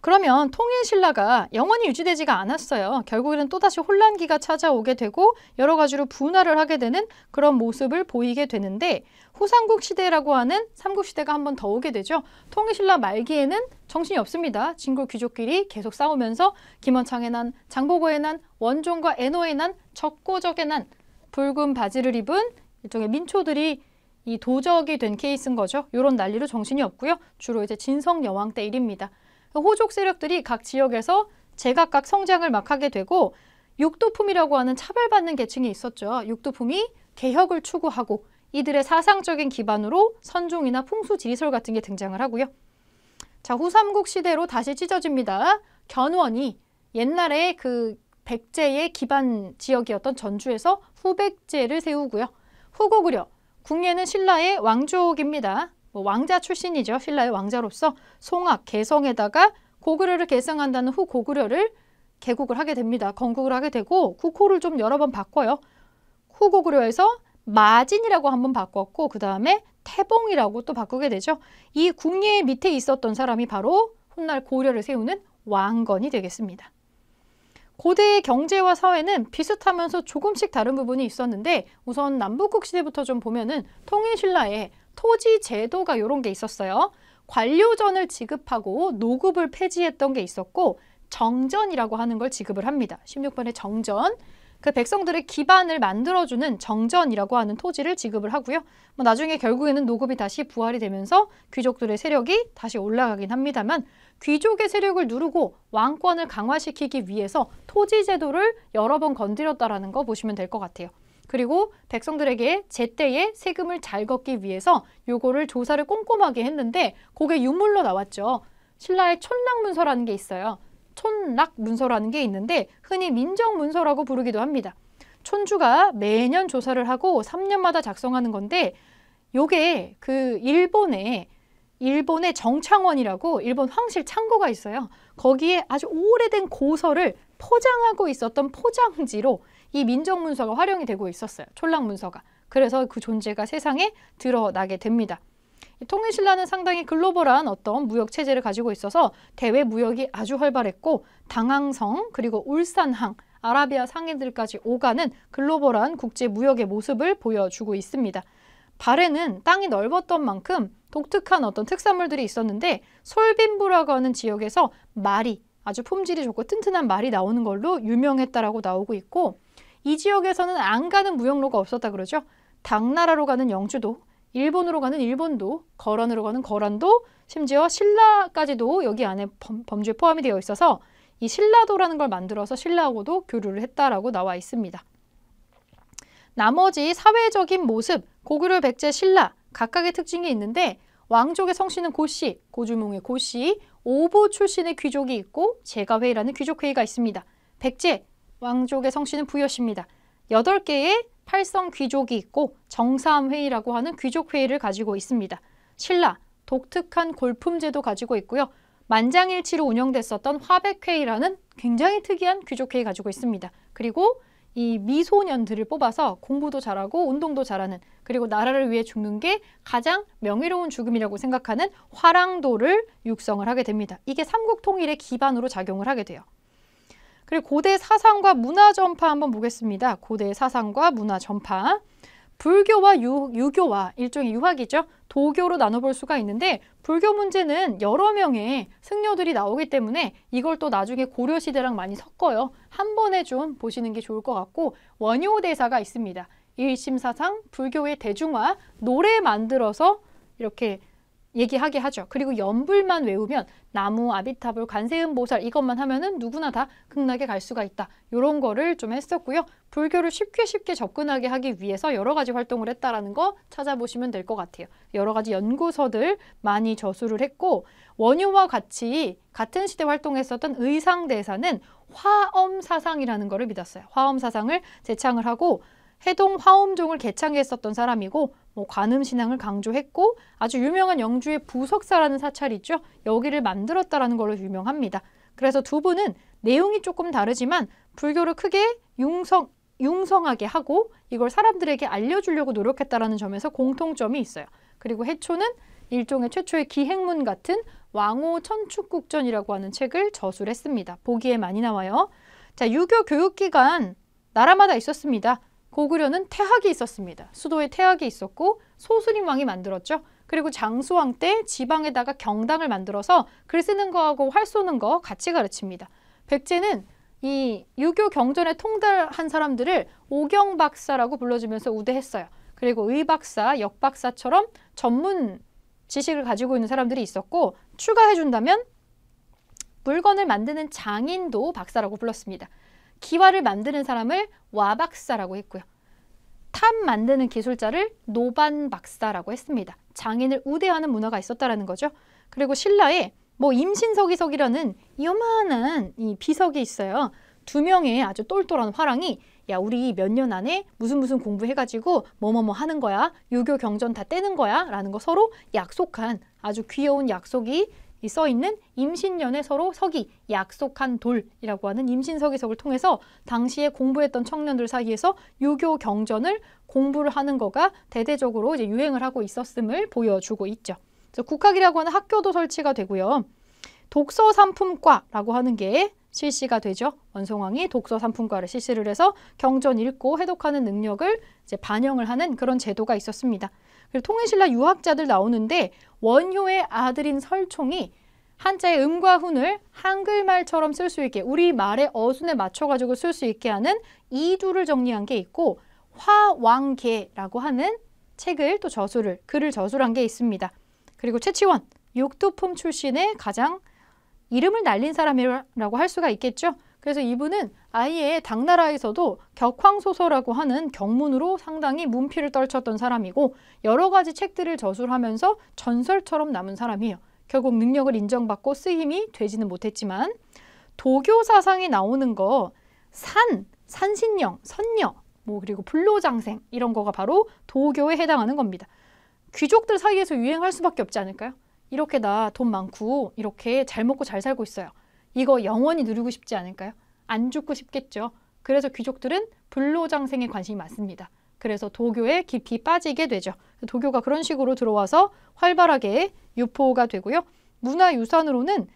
Speaker 1: 그러면 통일신라가 영원히 유지되지가 않았어요. 결국에는 또다시 혼란기가 찾아오게 되고 여러 가지로 분화를 하게 되는 그런 모습을 보이게 되는데 후삼국 시대라고 하는 삼국시대가 한 번 더 오게 되죠. 통일신라 말기에는 정신이 없습니다. 진골 귀족끼리 계속 싸우면서 김원창의 난, 장보고의 난, 원종과 애노의 난, 적고적의 난, 붉은 바지를 입은 일종의 민초들이 이 도적이 된 케이스인 거죠. 이런 난리로 정신이 없고요. 주로 이제 진성여왕 때 일입니다. 호족 세력들이 각 지역에서 제각각 성장을 막 하게 되고 육도품이라고 하는 차별받는 계층이 있었죠. 육도품이 개혁을 추구하고 이들의 사상적인 기반으로 선종이나 풍수 지리설 같은 게 등장을 하고요. 자, 후삼국 시대로 다시 찢어집니다. 견원이 옛날에 그 백제의 기반 지역이었던 전주에서 후백제를 세우고요. 후고구려, 궁예는 신라의 왕족입니다. 뭐 왕자 출신이죠. 신라의 왕자로서 송악, 개성에다가 고구려를 계승한다는 후고구려를 개국을 하게 됩니다. 건국을 하게 되고 국호를 좀 여러 번 바꿔요. 후고구려에서 마진이라고 한번 바꿨고 그 다음에 태봉이라고 또 바꾸게 되죠. 이 궁예 밑에 있었던 사람이 바로 훗날 고려를 세우는 왕건이 되겠습니다. 고대의 경제와 사회는 비슷하면서 조금씩 다른 부분이 있었는데 우선 남북국 시대부터 좀 보면은 통일신라에 토지 제도가 이런 게 있었어요. 관료전을 지급하고 노급을 폐지했던 게 있었고 정전이라고 하는 걸 지급을 합니다. 16번의 정전. 그 백성들의 기반을 만들어주는 정전이라고 하는 토지를 지급을 하고요. 뭐 나중에 결국에는 노급이 다시 부활이 되면서 귀족들의 세력이 다시 올라가긴 합니다만 귀족의 세력을 누르고 왕권을 강화시키기 위해서 토지 제도를 여러 번 건드렸다라는 거 보시면 될 것 같아요. 그리고 백성들에게 제때에 세금을 잘 걷기 위해서 요거를 조사를 꼼꼼하게 했는데 그게 유물로 나왔죠. 신라의 촌락문서라는 게 있어요. 촌락문서라는 게 있는데 흔히 민정문서라고 부르기도 합니다. 촌주가 매년 조사를 하고 3년마다 작성하는 건데 요게 그 일본의 정창원이라고 일본 황실 창고가 있어요. 거기에 아주 오래된 고서를 포장하고 있었던 포장지로 이 민정문서가 활용이 되고 있었어요. 촌락문서가. 그래서 그 존재가 세상에 드러나게 됩니다. 통일신라는 상당히 글로벌한 어떤 무역 체제를 가지고 있어서 대외 무역이 아주 활발했고 당항성 그리고 울산항, 아라비아 상인들까지 오가는 글로벌한 국제 무역의 모습을 보여주고 있습니다. 발해는 땅이 넓었던 만큼 독특한 어떤 특산물들이 있었는데 솔빈부라고 하는 지역에서 말이 아주 품질이 좋고 튼튼한 말이 나오는 걸로 유명했다라고 나오고 있고 이 지역에서는 안 가는 무역로가 없었다 그러죠. 당나라로 가는 영주도, 일본으로 가는 일본도, 거란으로 가는 거란도, 심지어 신라까지도 여기 안에 범주에 포함이 되어 있어서 이 신라도라는 걸 만들어서 신라하고도 교류를 했다라고 나와 있습니다. 나머지 사회적인 모습, 고구려, 백제, 신라 각각의 특징이 있는데 왕족의 성씨는 고씨, 고주몽의 고씨, 오보 출신의 귀족이 있고 제가회의라는 귀족회의가 있습니다. 백제, 왕족의 성씨는 부여씨입니다. 8개의 팔성 귀족이 있고 정사함회의라고 하는 귀족회의를 가지고 있습니다. 신라, 독특한 골품제도 가지고 있고요. 만장일치로 운영됐었던 화백회의라는 굉장히 특이한 귀족회의 가지고 있습니다. 그리고 이 미소년들을 뽑아서 공부도 잘하고 운동도 잘하는 그리고 나라를 위해 죽는 게 가장 명예로운 죽음이라고 생각하는 화랑도를 육성을 하게 됩니다. 이게 삼국통일의 기반으로 작용을 하게 돼요. 그리고 고대 사상과 문화 전파 한번 보겠습니다. 고대 사상과 문화 전파. 불교와 유교와 일종의 유학이죠. 도교로 나눠볼 수가 있는데 불교 문제는 여러 명의 승려들이 나오기 때문에 이걸 또 나중에 고려시대랑 많이 섞어요. 한 번에 좀 보시는 게 좋을 것 같고 원효대사가 있습니다. 일심사상, 불교의 대중화, 노래 만들어서 이렇게 얘기하게 하죠. 그리고 연불만 외우면 나무, 아비타불, 관세음보살 이것만 하면은 누구나 다 극락에 갈 수가 있다. 이런 거를 좀 했었고요. 불교를 쉽게 접근하게 하기 위해서 여러 가지 활동을 했다라는 거 찾아보시면 될 것 같아요. 여러 가지 연구서들 많이 저술을 했고 원효와 같이 같은 시대 활동했었던 의상대사는 화엄사상이라는 거를 믿었어요. 화엄사상을 제창을 하고 해동 화엄종을 개창했었던 사람이고 관음신앙을 강조했고 아주 유명한 영주의 부석사라는 사찰이 있죠. 여기를 만들었다라는 걸로 유명합니다. 그래서 두 분은 내용이 조금 다르지만 불교를 크게 융성하게 하고 이걸 사람들에게 알려주려고 노력했다라는 점에서 공통점이 있어요. 그리고 해초는 일종의 최초의 기행문 같은 왕호 천축국전이라고 하는 책을 저술했습니다. 보기에 많이 나와요. 자, 유교 교육기관 나라마다 있었습니다. 고구려는 태학이 있었습니다. 수도에 태학이 있었고 소수림왕이 만들었죠. 그리고 장수왕 때 지방에다가 경당을 만들어서 글 쓰는 거하고 활 쏘는 거 같이 가르칩니다. 백제는 이 유교 경전에 통달한 사람들을 오경박사라고 불러주면서 우대했어요. 그리고 의박사, 역박사처럼 전문 지식을 가지고 있는 사람들이 있었고 추가해준다면 물건을 만드는 장인도 박사라고 불렀습니다. 기와를 만드는 사람을 와박사라고 했고요. 탑 만드는 기술자를 노반박사라고 했습니다. 장인을 우대하는 문화가 있었다라는 거죠. 그리고 신라에 임신서기석이라는 요만한 이 비석이 있어요. 2명의 아주 똘똘한 화랑이 야 우리 몇 년 안에 무슨 공부해가지고 뭐뭐뭐 하는 거야. 유교 경전 다 떼는 거야. 라는 거 서로 약속한 아주 귀여운 약속이 써있는 임신년에 서로 서기, 약속한 돌이라고 하는 임신서기석을 통해서 당시에 공부했던 청년들 사이에서 유교 경전을 공부를 하는 거가 대대적으로 이제 유행을 하고 있었음을 보여주고 있죠. 그래서 국학이라고 하는 학교도 설치가 되고요. 독서삼품과라고 하는 게 실시가 되죠. 원송왕이 독서삼품과를 실시를 해서 경전 읽고 해독하는 능력을 이제 반영을 하는 그런 제도가 있었습니다. 그리고 통일신라 유학자들 나오는데 원효의 아들인 설총이 한자의 음과 훈을 한글말처럼 쓸 수 있게 우리말의 어순에 맞춰가지고 쓸 수 있게 하는 이두를 정리한 게 있고 화왕계라고 하는 책을 또 글을 저술한 게 있습니다. 그리고 최치원, 육두품 출신의 가장 이름을 날린 사람이라고 할 수가 있겠죠. 그래서 이분은 아예 당나라에서도 격황소서라고 하는 경문으로 상당히 문피를 떨쳤던 사람이고 여러 가지 책들을 저술하면서 전설처럼 남은 사람이에요. 결국 능력을 인정받고 쓰임이 되지는 못했지만 도교 사상이 나오는 거 산신령, 선녀, 그리고 불로장생 이런 거가 바로 도교에 해당하는 겁니다. 귀족들 사이에서 유행할 수밖에 없지 않을까요? 이렇게 나 돈 많고 이렇게 잘 먹고 잘 살고 있어요. 이거 영원히 누리고 싶지 않을까요? 안 죽고 싶겠죠. 그래서 귀족들은 불로장생에 관심이 많습니다. 그래서 도교에 깊이 빠지게 되죠. 도교가 그런 식으로 들어와서 활발하게 유포가 되고요. 문화유산으로는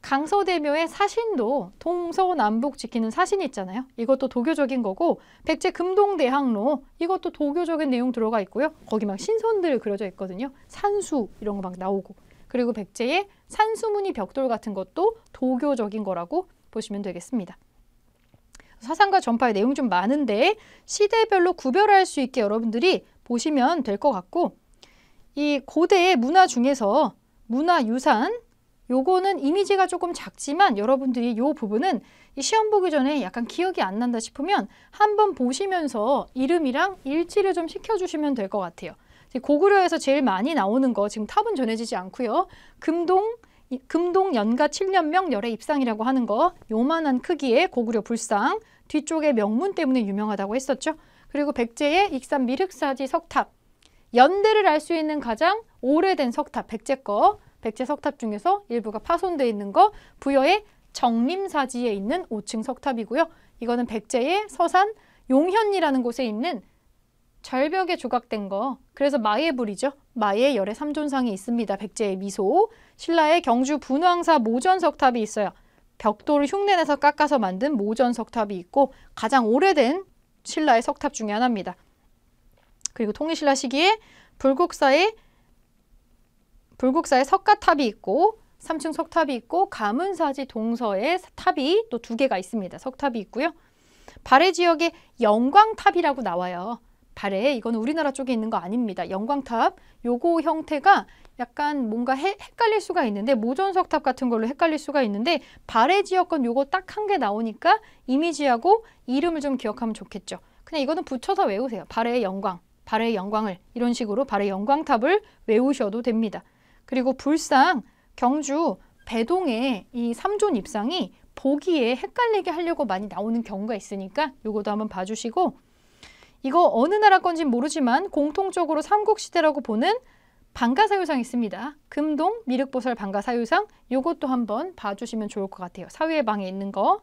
Speaker 1: 강서대묘의 사신도 동서남북 지키는 사신이 있잖아요. 이것도 도교적인 거고, 백제 금동대학로 이것도 도교적인 내용 들어가 있고요. 거기 막 신선들 그려져 있거든요. 산수 이런 거 막 나오고, 그리고 백제의 산수무늬 벽돌 같은 것도 도교적인 거라고 보시면 되겠습니다. 사상과 전파의 내용 좀 많은데 시대별로 구별할 수 있게 여러분들이 보시면 될 것 같고, 이 고대의 문화 중에서 문화유산 요거는 이미지가 조금 작지만 여러분들이 이 부분은 이 시험 보기 전에 약간 기억이 안 난다 싶으면 한번 보시면서 이름이랑 일치를 좀 시켜주시면 될 것 같아요. 고구려에서 제일 많이 나오는 거 지금 탑은 전해지지 않고요. 금동 연가 7년명 열애 입상이라고 하는 거, 요만한 크기의 고구려 불상, 뒤쪽에 명문 때문에 유명하다고 했었죠. 그리고 백제의 익산 미륵사지 석탑, 연대를 알 수 있는 가장 오래된 석탑, 백제 거, 백제 석탑 중에서 일부가 파손되어 있는 거, 부여의 정림사지에 있는 5층 석탑이고요. 이거는 백제의 서산 용현이라는 곳에 있는 절벽에 조각된 거, 그래서 마예불이죠. 마예 열애 삼존상이 있습니다. 백제의 미소. 신라의 경주 분황사 모전석탑이 있어요. 벽돌을 흉내내서 깎아서 만든 모전석탑이 있고 가장 오래된 신라의 석탑 중에 하나입니다. 그리고 통일신라 시기에 불국사의 석가탑이 있고 3층 석탑이 있고 가문사지 동서에 탑이 또 2개가 있습니다. 석탑이 있고요. 발해 지역에 영광탑이라고 나와요. 발해, 이거는 우리나라 쪽에 있는 거 아닙니다. 영광탑, 요거 형태가 약간 뭔가 헷갈릴 수가 있는데, 모전석탑 같은 걸로 헷갈릴 수가 있는데, 발해 지역권 요거 딱 한 개 나오니까 이미지하고 이름을 좀 기억하면 좋겠죠. 그냥 이거는 붙여서 외우세요. 발해의 영광, 발해의 영광을, 이런 식으로 발해 영광탑을 외우셔도 됩니다. 그리고 불상, 경주 배동의 이 3존 입상이 보기에 헷갈리게 하려고 많이 나오는 경우가 있으니까 요것도 한번 봐주시고, 이거 어느 나라 건지는 모르지만 공통적으로 삼국시대라고 보는 방가사유상 있습니다. 금동 미륵보살 방가사유상, 요것도 한번 봐주시면 좋을 것 같아요. 사위의 방에 있는 거.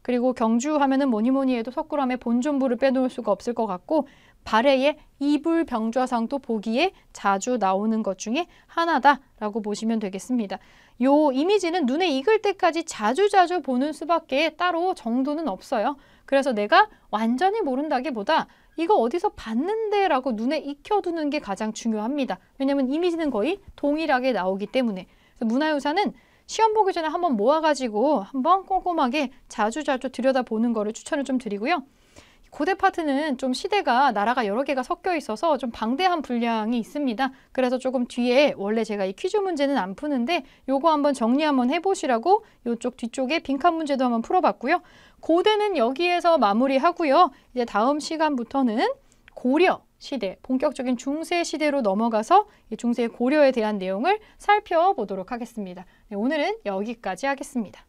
Speaker 1: 그리고 경주 하면은 뭐니 해도 석굴암의 본존부를 빼놓을 수가 없을 것 같고, 발해의 이불병좌상도 보기에 자주 나오는 것 중에 하나다라고 보시면 되겠습니다. 요 이미지는 눈에 익을 때까지 자주자주 보는 수밖에 따로 정도는 없어요. 그래서 내가 완전히 모른다기보다 이거 어디서 봤는데 라고 눈에 익혀두는 게 가장 중요합니다. 왜냐하면 이미지는 거의 동일하게 나오기 때문에. 그래서 문화유산은 시험 보기 전에 한번 모아가지고 한번 꼼꼼하게 자주자주 들여다보는 거를 추천을 좀 드리고요. 고대 파트는 좀 시대가 나라가 여러 개가 섞여 있어서 좀 방대한 분량이 있습니다. 그래서 조금 뒤에 원래 제가 이 퀴즈 문제는 안 푸는데 요거 한번 정리 한번 해보시라고 요쪽 뒤쪽에 빈칸 문제도 한번 풀어봤고요. 고대는 여기에서 마무리하고요. 이제 다음 시간부터는 고려 시대, 본격적인 중세 시대로 넘어가서 이 중세 고려에 대한 내용을 살펴보도록 하겠습니다. 네, 오늘은 여기까지 하겠습니다.